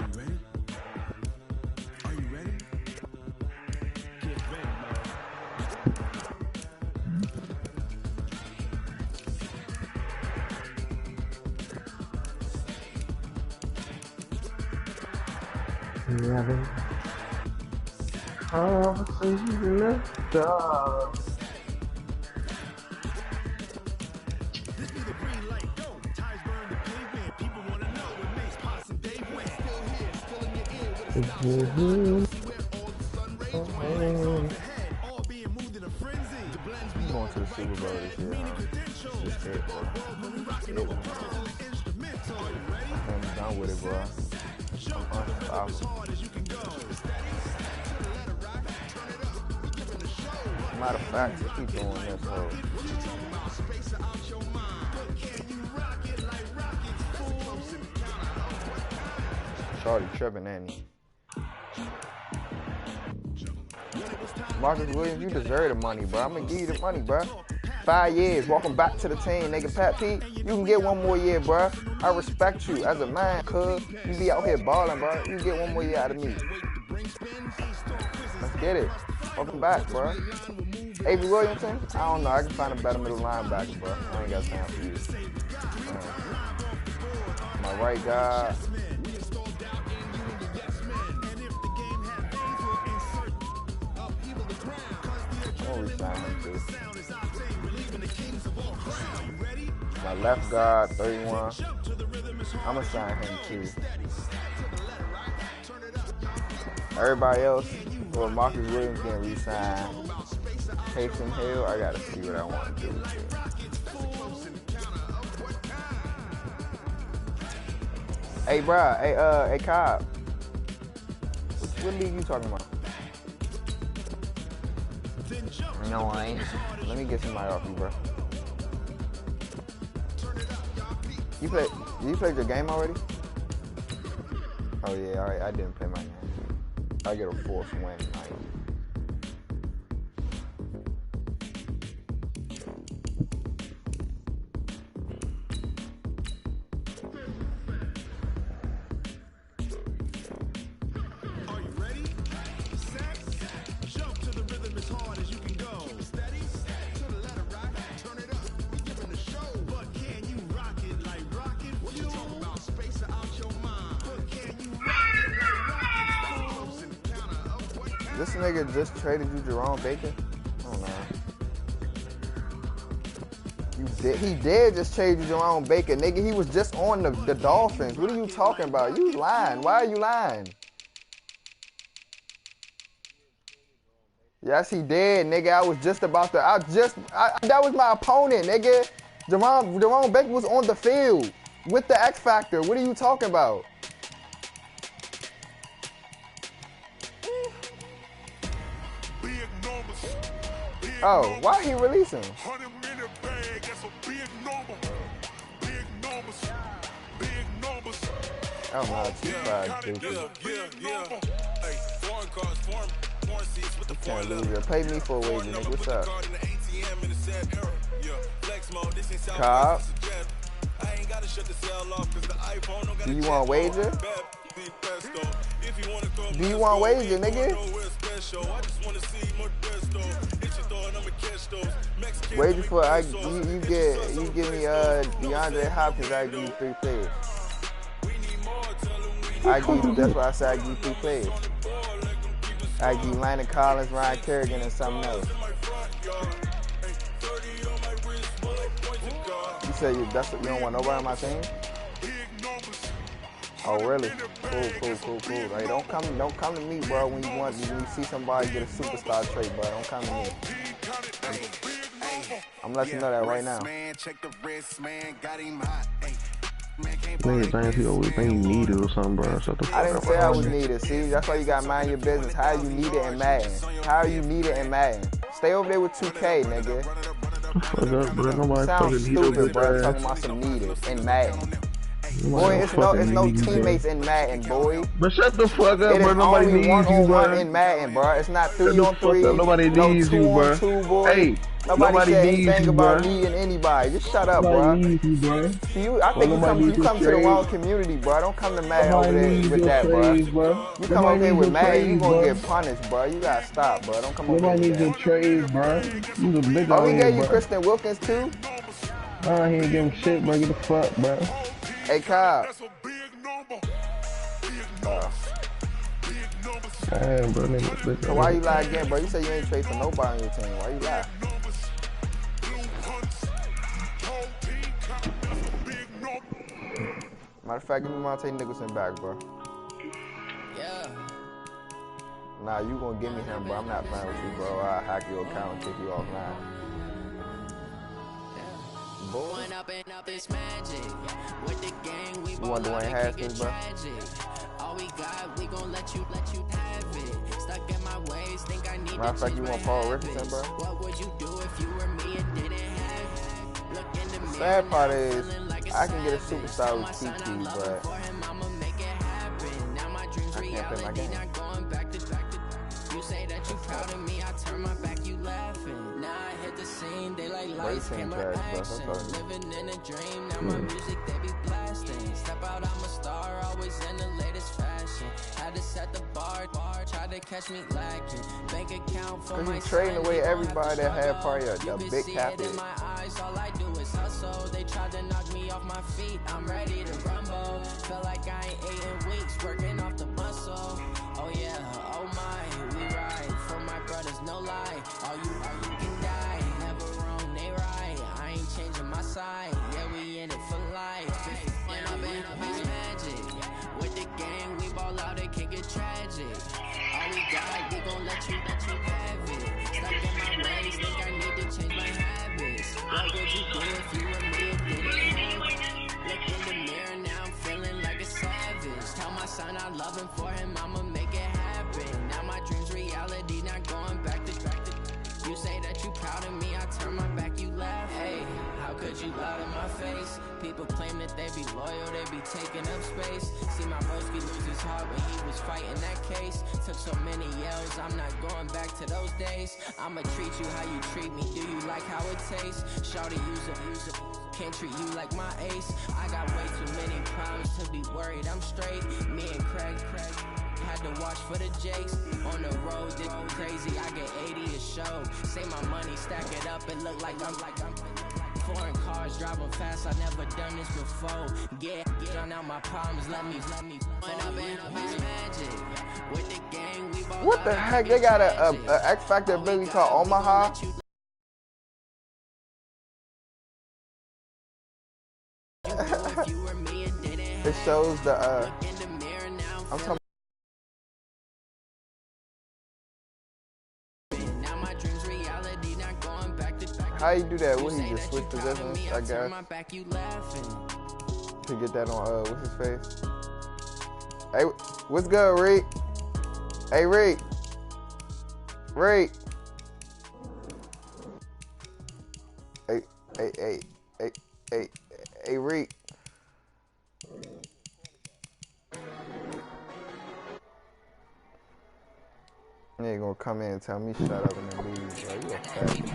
Yeah, baby. Conversations in the dark. I'm going to the Super Bowl this year, Just it, bro. I'm done with it, bro. I'm unstoppable. Matter of fact, just keep doing this, ho. Shorty tripping, ain't he? Marcus Williams, you deserve the money, bro. I'm gonna give you the money, bro. 5 years, welcome back to the team, nigga. Pat Pete, you can get 1 more year, bro. I respect you as a man, cuz. You be out here balling, bro. You can get 1 more year out of me. Let's get it. Welcome back, bro. Avery Williamson, I don't know. I can find a better middle linebacker, bro. I ain't got time for you. My right guard. My left guard, 31. I'm gonna sign him too. Everybody else, well, Marcus Williams getting re-signed. Taysom Hill, I gotta see what I want to do with it. Hey, bro, hey, Cobb. What league you talking about? No, I ain't. Let me get somebody off you, bro. You played your game already? Oh yeah, alright, I didn't play my game. I get a 4th win. Nice. This nigga just traded you Jerome Baker? Oh no. He did just trade you Jerome Baker, nigga. He was just on the Dolphins. What are you talking about? You lying. Why are you lying? Yes, he did, nigga. I was just about to. That was my opponent, nigga. Jerome Baker was on the field with the X Factor. What are you talking about? Oh, why he release him? Oh no, too far, dude. You can't lose it. Pay me for a wager, nigga. What's up? Cobb? Do you want a wager? Do you want a wager, nigga? Wager for you give me DeAndre Hopkins, I give you 3 players. That's why I said I give you 3 players. I give you Landon Collins, Ryan Kerrigan, and something else. You said you don't want nobody on my team? Oh really? Cool. Hey, don't come to me, bro. When you see somebody get a superstar trait, bro. Don't come to me. I'm letting you know that right now. Nigga thinks he always think you needed or something, bro. Shut the fuck up. I didn't say I was needed. See, that's why you gotta mind your business. How you need it in Madden? How you need it in Madden? Stay over there with 2K, nigga. Fuck up, bro. Nobody Sounds stupid, bro. Talking about some needed in Madden. Boy, it's no teammates in Madden, boy. But shut the fuck up, bro. Nobody needs you, bro. 1-on-1 in Madden, bro. It's not 3-on-3. Nobody needs you, bro. 2-on-2, boy. Hey, nobody said anything about bro. needing anybody. Just shut up, bro. Needs you, bro. I think you come to the wrong community, bro. Don't come to Madden over there with that, bro. You come over here with Madden, you gonna get punished, bro. You gotta stop, bro. Don't come over here. Nobody needs your trades, bro. You the big we gave you Kristen Wilkins too. He ain't giving shit, bro. Get the fuck, bro. Hey, Cobb. Damn, bro, nigga. So why you lie again, bro? You say you ain't trade for nobody on your team. Why you lie? Matter of fact, give me Monte Nicholson back, bro. Yeah. Nah, you gonna give me him, bro. I'm not playing with you, bro. I'll hack your account and kick you offline. Boy. You want Dwayne Haskins, bro? All we got, we gon' let you have it. Stuck in my ways, think I need matter of fact, you want Paul Richardson, bro? What would you do if you were me and didn't have it? Look in the mirror, sad part is, I can get a superstar with Kiki, but I can't play my game. You say that you proud of me, I turn my back, you laughing. Now I hit the scene, they like lights, camera action. Living in a dream, now my music they be blasting. Step out, I'm a star, always in the latest fashion. Had to set the bar, try to catch me lacking. Bank account for my trading away everybody that had probably a big happy. In my eyes, all I do is hustle. They tried to knock me off my feet, I'm ready to rumble. Felt like I ain't ate in weeks, working off the muscle. Oh yeah, oh my, we ride for my brothers, no lie. All you can die, never wrong, they right. I ain't changing my side, yeah, we in it for life. When I'm in magic, with the gang, we ball out, it can get tragic. All we got, we gon' let you have it. Stuck in my ways, think I need to change my habits. What would you do if you were me and didn't have it? Look in the mirror, now I'm feeling like a savage. Tell my son I love him, for him I'ma make it happen. Now my dream's reality, not going back to. You say that you proud of me, I turn my back, you laugh. Hey, how could you lie to my face? People claim that they be loyal, they be taking up space. See my broski lose his heart when he was fighting that case. Took so many yells, I'm not going back to those days. I'ma treat you how you treat me, do you like how it tastes? Shawty, use it, can't treat you like my ace. I got way too many problems to be worried, I'm straight. Me and Craig had to watch for the Jakes. On the road, this crazy, I get 80 a show. Say my money, stack it up, it look like I'm foreign cars, driving fast, I never done this before. Get on out my problems, let me magic. With the gang, we both what the heck? They got a X Factor ability called Omaha? It shows the I'm talking. How you do that? What, he just switch positions, I guess, to get that on, what's his face? Hey, what's good, Reek? Hey, Reek. Reek. Hey, Reek. You ain't gonna come in and tell me shut up and then leave, bro. You a fat boy.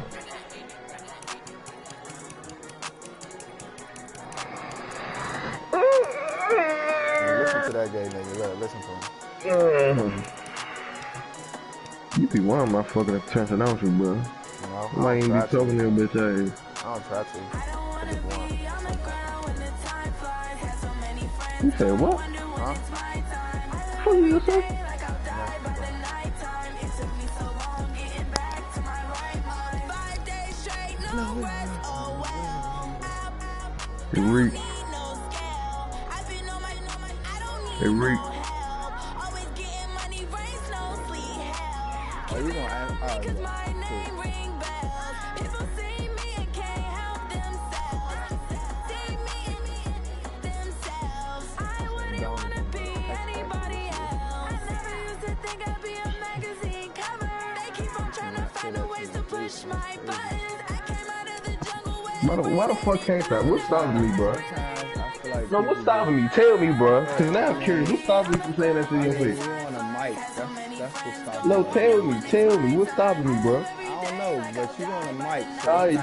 Listen to that gay nigga. Listen to him. You be one of my fucking attention, don't you, bro? I might even be talking to your bitch ass. I don't try to. I just want. You said what? Huh? What you just say? Hey, Reek. Hey, Reek. Oh, you gonna ask? Oh, yeah. Why the fuck can't that? What's stopping me, bro? No, what's stopping me? Tell me, bro. Cause now I'm curious. What's stopping me from saying that to your face? You're on a mic. That's what's stopping No, me. tell me. What's stopping me, bro? I don't know, but you're on a mic. So Alright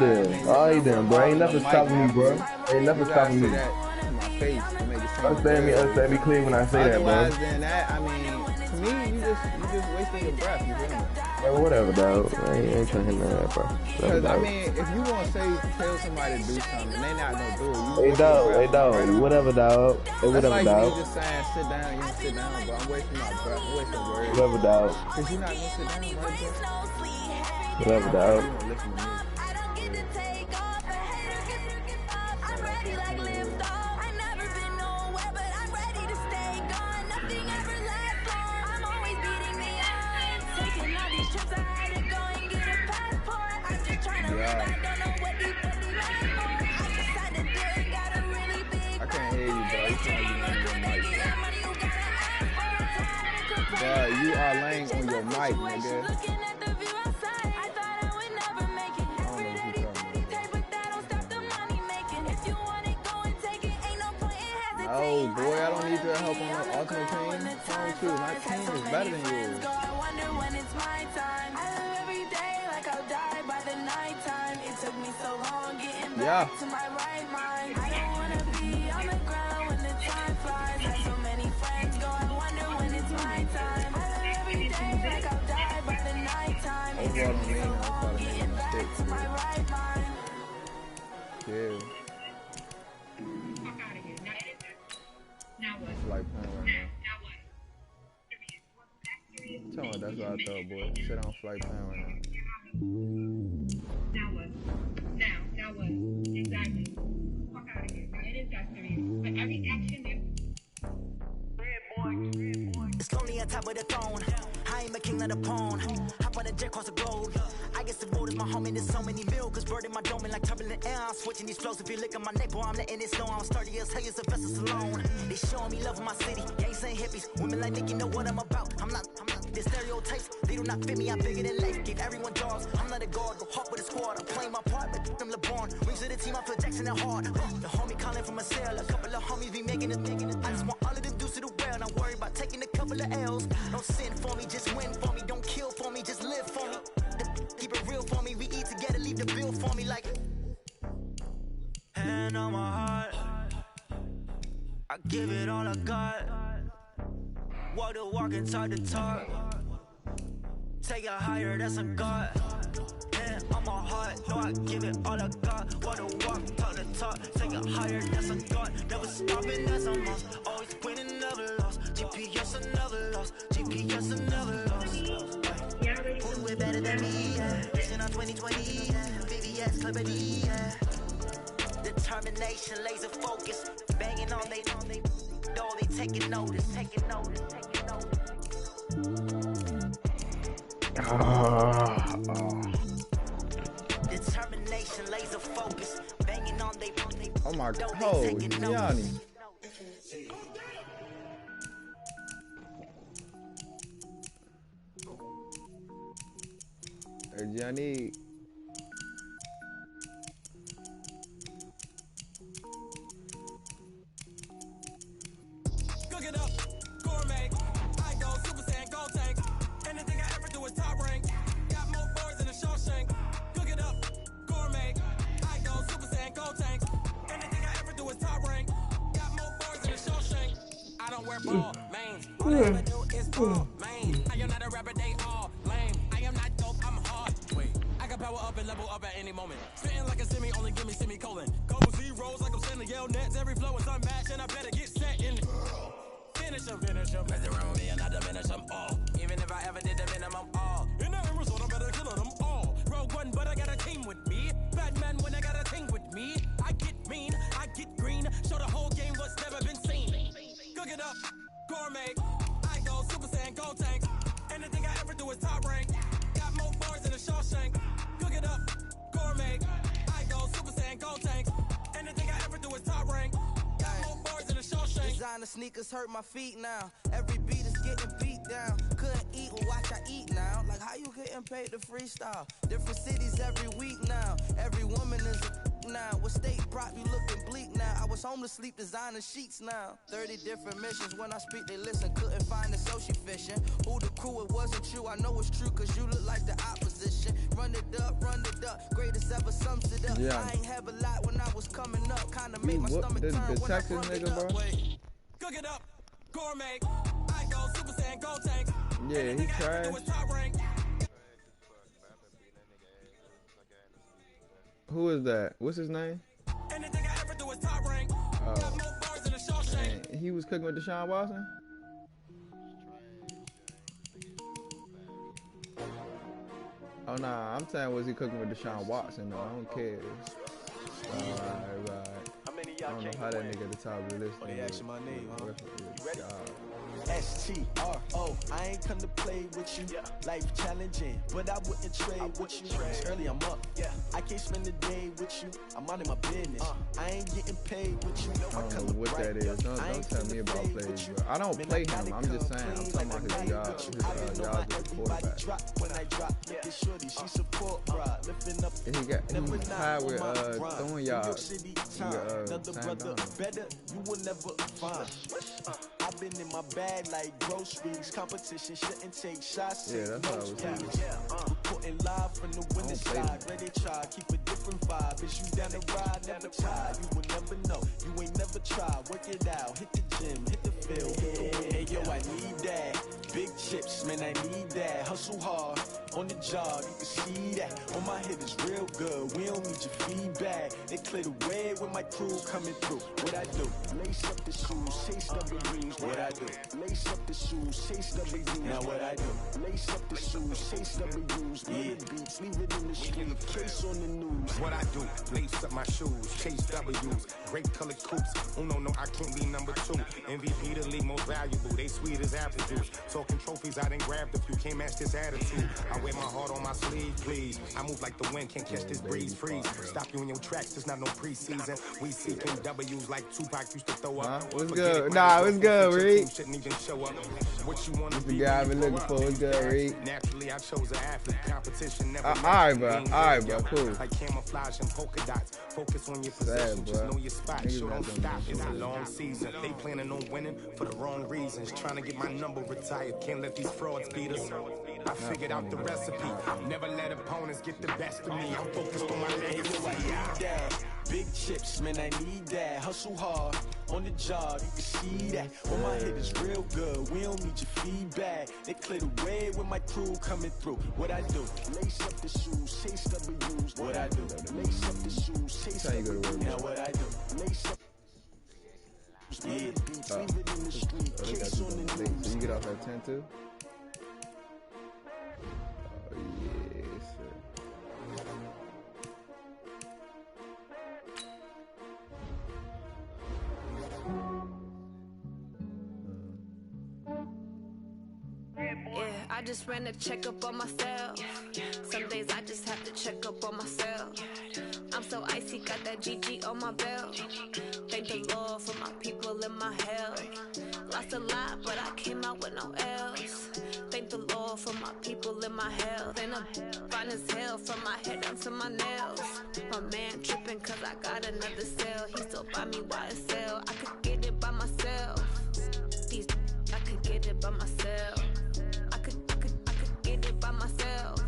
then, bro. Ain't nothing stopping me, bro. Ain't nothing stopping me. To my face to make it sound Understand me clear when I say that, bro. Otherwise than that, I mean, to me, you just wasting your breath. You feel me? Bro, whatever, dog. I ain't trying to hear none of that, bro. Because I mean, if you want to tell somebody to do something, and they not gonna do it. Hey, dog. Whatever, dog. Hey, whatever, like dog. me just saying, sit down. You can sit down, but I'm wasting my breath. I'm wasting words. Whatever, dog. Cause you're not gonna sit down, right, bro? Whatever, dog. You don't listen to me. I can't hear you, bro. You can't be on your mic, bro. You are laying on your mic, nigga. Oh boy, I don't need your help on the ultimate team. Song 2, my team is better than yours. Yeah. Yeah. Like playing right now. Tell me that's what I thought, boy. Sit down, flight playing right now. Now what? Now what? Exactly. Fuck out of here. It is that serious. Like every action is. It's lonely on top of the throne. I ain't a king of the pawn. Hop on a jet across the globe. I guess the road is my home and there's so many milk. Bird in my dome and like turbulent air. I'm switching these flows. If you look at my neck, boy, I'm letting it slow. I'm sturdy as hell as a vessel alone. They showing me love in my city. Gangs ain't hippies. Women like Nick, you know what I'm about. I'm not. The stereotypes, they do not fit me. I'm bigger than life. Give everyone jobs. I'm not a guard. Go hop with a squad. I'm playing my part, but them LeBron. Rings to the team, I feel Jackson and hard. The homie calling from a cell. A couple of homies be making it. I just want all of them dudes to do well. Not worry about taking a couple of L's. Don't sin for me, just win for me. Don't kill for me, just live for me. Keep it real for me. We eat together, leave the bill for me like. Hand on my heart. I give it all I got. Walk the walk and talk the talk. Take it higher, that's a God. Hand on my heart, no, I give it all I got. Walk the walk, talk the talk. Take it higher, that's a God. Never stopping, that's a must. Always winning, never lost. GPS, I never lost. GPS, I never lost. Who do it better than me? Yeah. Vision on 2020. Yeah. VVS, Liberty. Yeah. Determination, laser focus. Banging on they taking notice. Determination, laser focus. Banging on they oh my god, Gianni. Hey, Gianni. Cook it up, gourmet. I go Super Saiyan, gold tank. Anything I ever do is top rank. Got more boards than a Shawshank. Cook it up, gourmet. I go Super Saiyan, gold tank. Anything I ever do is top rank. Got more boards than a Shawshank. I don't wear ball mains. All I ever do is ball main. I am not a rapper, they all lame. I am not dope, I'm hard. Wait, I can power up and level up at any moment. Spitting like a semi, only give me semicolon. Couple zeros like I'm sending yell nets. Every flow is unmatched and I better get set in. Finish them. Mess around with me and I diminish them all. Even if I ever did the minimum all. In the end result, I'm better killing them all. Rogue One, but I got a team with me. Batman when I got a team with me. I get mean, I get green. Show the whole game what's never been seen. Cook it up, gourmet. I go Super Saiyan, gold tank. Anything I ever do is top rank. Got more bars than a Shawshank. Cook it up, gourmet. I go Super Saiyan, gold tank. Anything I ever do is top rank. Got more bars than a Shawshank. Designer sneakers hurt my feet now. Every beat is getting beat down. Couldn't eat, well, watch I eat now. Like how you getting paid to freestyle? Different cities every week now. Every woman is a now. What state brought you looking bleak now? I was home to sleep designing sheets now. 30 different missions. When I speak, they listen. Couldn't find the social fishing. Who the crew? It wasn't you. I know it's true, cause you look like the opposition. Run it up. Greatest ever sums it up. Yeah. I ain't have a lot when I was coming up. Kinda made my stomach turn the when I Texas run it nigga, up. bro. Cook it up, gourmet. I go Super Saiyan. Saiyan, go tank. Yeah, he trash. Who is that? What's his name? Anything I ever do is top rank. Oh, Got more bars than a Shawshank. man. He was cooking with Deshaun Watson? Oh, nah, I'm saying, was he cooking with Deshaun Watson? No, I don't care. Right. I don't know how that nigga at the top of the list. Oh, they asking my name, huh? You ready? God. STRO, I ain't come to play with you. Life challenging, but I wouldn't trade with you. It's early, I'm up. I can't spend the day with you. I'm out of my business. I ain't getting paid with you. I don't know what that is. Don't tell me about plays, bro. I don't play him. I'm just saying. I'm talking about his job. His job as a quarterback. When I drop, look at shorty, she support bra, lifting up. And he high with throwing y'all. Another brother better, you will never find. I've been in my bag like groceries. Competition shouldn't take shots. Yeah, that's how I was saying. Reporting live from the winning side. Ready try, keep a different vibe. Is you down the ride, never try. You will never know, you ain't never try. Work it out, hit the gym, hit the field. Hey yo, I need that. Big chips, man, I need that. Hustle hard, on the job, you can see that. On my head is real good, we don't need your feedback. They clear the way with my crew coming through. What I do? Lace up the shoes, chase W's. What I do? Lace up the shoes, chase W's. Now what I do? Lace up the shoes, chase W's. Yeah, beats, leave it in the street, case on the news. What I do? Lace up my shoes, chase W's. Great colored coops. Oh no, I can't be number 2. MVP the league most valuable. They sweet as apple juice. Talking trophies, I didn't grab the few. Can't match this attitude. I wear my heart on my sleeve, please. I move like the wind, can't catch this breeze. Freeze. Stop you in your tracks. There's not no preseason. We seeking W's like Tupac used to throw up. What's good? Nah, what's good, Reed? Shouldn't even show up. What you want to The be? guy I've been looking for. What's good, Reed? Naturally, I chose an athlete. Competition never. Alright, bro. Alright, bro. Cool. Like camouflage and polka dots. Focus on your possession. Just know your spot. Sure don't stop. It's a long season. They planning on winning for the wrong reasons. Trying to get my number retired. Can't let these frauds beat us. I figured out the recipe. Never let opponents get the best of me. I'm focused on my legacy. Big chips, man, I need that. Hustle hard, on the job, you can see that. On my head is real good, we don't need your feedback. They clear the way with my crew coming through. What I do? Lace up the shoes, chase W's. What I do? Lace up the shoes, chase W's. Now what I do? Lace up. Yeah, beats, leave it in the street, case on the news. So you get off at 10 too? Oh yeah, shit. Yeah, I just ran a checkup on myself. Some days I just have to check up on myself. I'm so icy, got that GG on my belt. Thank the Lord for my people in my health. Lost a lot, but I came out with no else. Thank the Lord for my people in my health. And I'm fine as hell from my head down to my nails. My man tripping cause I got another cell. He still buy me YSL. I could get it by myself. These I could get it by myself. I could get it by myself.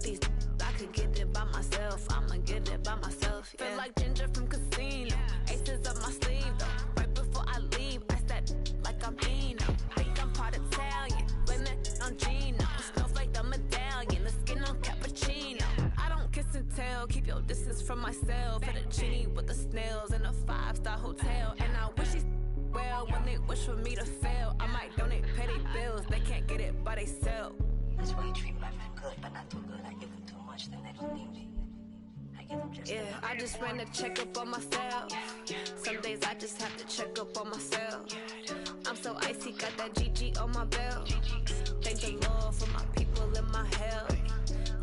These I could get it by myself. I'ma get it by myself. Yeah. Feel like Ginger from Casino. Aces up my sleeve though. Right before I leave, I said like I'm Eno. Think I'm part Italian. Blame it on Gino. Snowflake the medallion. The skin on cappuccino. I don't kiss and tell. Keep your distance from myself. Fettuccine with the snails in a 5-star hotel. And I wish he's well when they wish for me to fail. I might donate petty bills. They can't get it by themselves. That's why you treat my friend good, but not too good. I give them too much, then they don't need me. I give them just yeah, I just ran a checkup on myself. Some days I just have to check up on myself. I'm so icy, got that GG on my belt. Thank the Lord for my people in my health.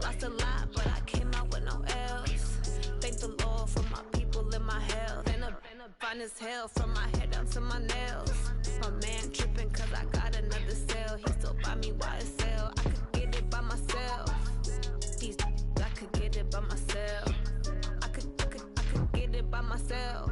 Lost a lot, but I came out with no else. Thank the Lord for my people in my health. And I'm fine as hell from my head down to my nails. My man tripping cause I got another cell. He still buy me YSL. I could get it by myself. These I could get it by myself. I could get it by myself.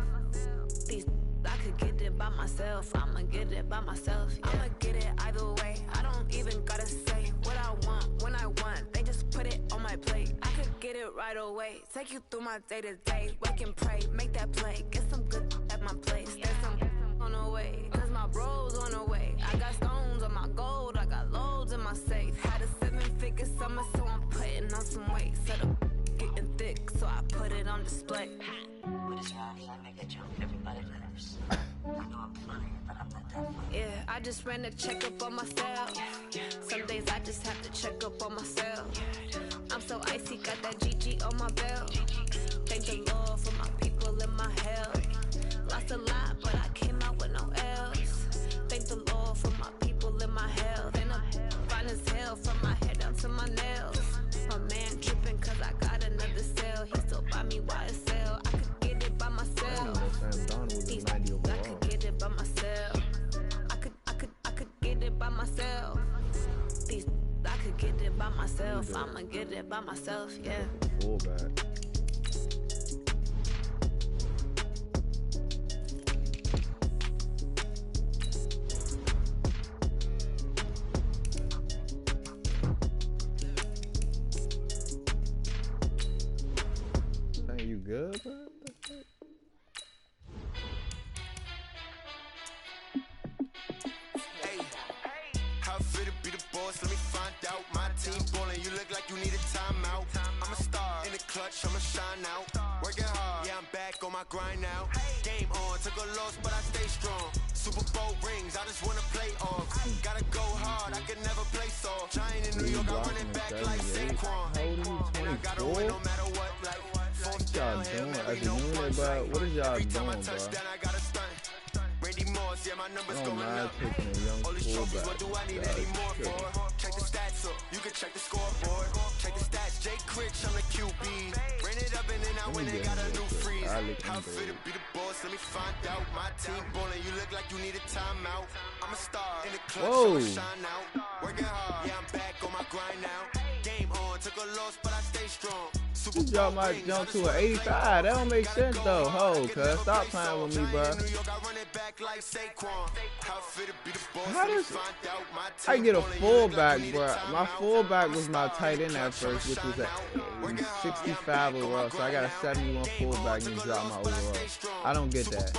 These I could get it by myself. I'ma get it by myself. Yeah. I'ma get it either way. I don't even gotta say what I want when I want. They just put it on my plate. I could get it right away. Take you through my day to day. Wake and pray, make that play. Get some good at my place. There's some on the way, cause my bros on the way. I got stones on my gold. sick, so I put it on display. With his rhymes, I make a joke, everybody laughs. I know I'm funny, but I'm not that funny. Yeah, I just ran a checkup on myself. Some days I just have to check up on myself. I'm so icy, got that GG on my belt. Thank the Lord for my people in my health. Lost a lot, but I came out with no else. Thank the Lord for my people in my health. And I'm fine as hell from my head down to my nails. My man tripping cause I got another cell. He still buy me YSL. I could get it by myself. I could get it by myself. I could get it by myself. These I could get it by myself. I'ma get it by myself, yeah. Full back. You good, bro? Hey, how fit to be the boss? Let me find out. My team ballin', you look like you need a timeout. I'm a star in the clutch, I'ma shine out. Working hard, yeah, I'm back on my grind now. Game on, took a loss, but I stay strong. Super Bowl rings, I just wanna play off. Gotta go hard, I can never play soft. Giant in New York, I run it back like Saquon. And I gotta win no matter what, like. What y'all doing? As a unit, bro, what is y'all doing, bro? Yeah, my numbers I don't going mind up. taking a young All these trophies, what do I need any more fullback. for? Check the stats up, you can check the scoreboard. Check the stats, Jay Critch, I'm the QB. Ran it up and then I went and got a new freeze. How fit to be the boss, let me find out. My team ballin', you look like you need a timeout. I'm a star in the clutch, I'ma shine out. Working hard, yeah, I'm back on my grind now. Game on, took a loss, but I stay strong. Y'all might jump to an 85. That don't make sense though. Ho, cuz stop playing with me, bro. How does I get a fullback, bro? My fullback was my tight end at first, which was at 65 overall. So I got a 71 fullback and drop my overall. I don't get that.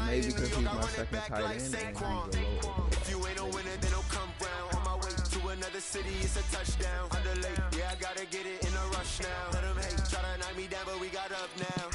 Maybe because he's my second tight end and he's a low overall. Another city, it's a touchdown. Underlay, yeah, I gotta get it in a rush now. Let them hate, try to knock me down, but we got up now.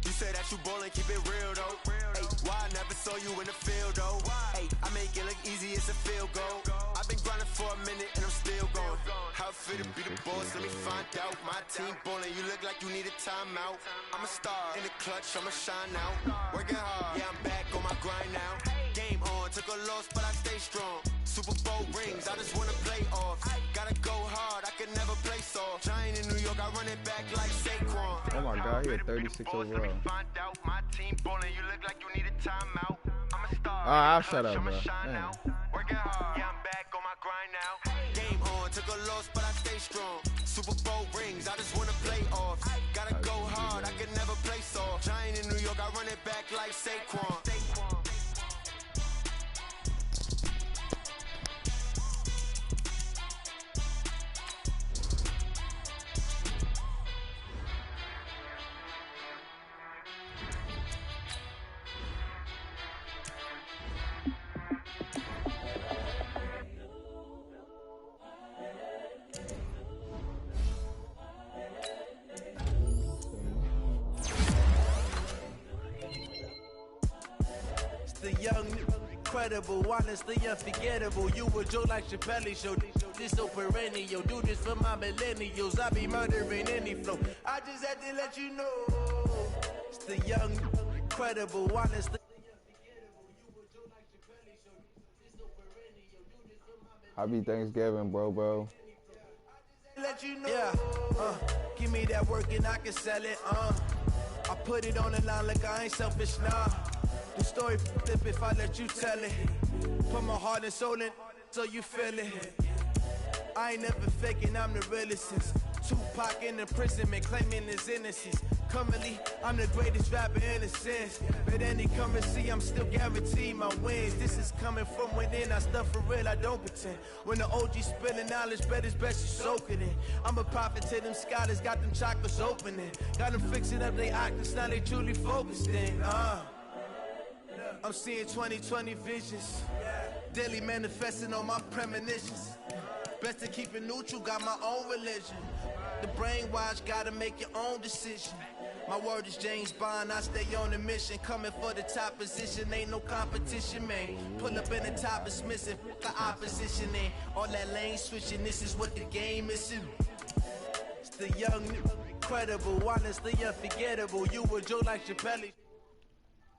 You said that you ballin', keep it real though. Hey, why I never saw you in the field though? Hey, I make it look easy, it's a field goal. I've been grinding for a minute and I'm still going. How fit to be the boss, let me find out. My team ballin', you look like you need a timeout. I'm a star in the clutch, I'ma shine out. Working hard, yeah, I'm back on my grind now. Game on, took a loss, but I stay strong. Super Bowl rings, I just wanna play off. Gotta go hard, I can never play soft. Giant in New York, I run it back like Saquon. Oh my God, he had 36 overall. My team ballin', you look like you need a timeout. I'm a star. I'll shut up, bro. Damn. Working hard, yeah, I'm back on my grind now. Game on, took a loss, but I stay strong. Super Bowl rings, I just wanna play off. Gotta go hard, I can never play soft. Giant in New York, I run it back like Saquon. The young, incredible, honestly unforgettable. You a joke like Chappelle show. This so perennial. Do this for my millennials. I be murdering any flow. I just had to let you know. It's the young, incredible, honestly. Happy Thanksgiving, bro. Let you know. Yeah, give me that work and I can sell it. I put it on the line like I ain't selfish, nah. The story flip if I let you tell it. Put my heart and soul in so you feel it. I ain't never faking, I'm the realest since Tupac in imprisonment, claiming his innocence. Currently, I'm the greatest rapper in a sense. But any currency, I'm still guaranteed my wins. This is coming from within, I stuff for real, I don't pretend. When the OG spilling knowledge, bet it's best you soak it in. I'm a prophet to them scholars, got them chakras opening. Got them fixing up they octaves, now they truly focused in. I'm seeing 2020 visions, daily manifesting on my premonitions. Best to keep it neutral, got my own religion. The brainwash, gotta make your own decision. My word is James Bond, I stay on a mission. Coming for the top position, ain't no competition, man. Pull up in the top, it's missing, the opposition in. All that lane switching, this is what the game is in. It's the young, incredible, honestly unforgettable. You a joke like Chappelle.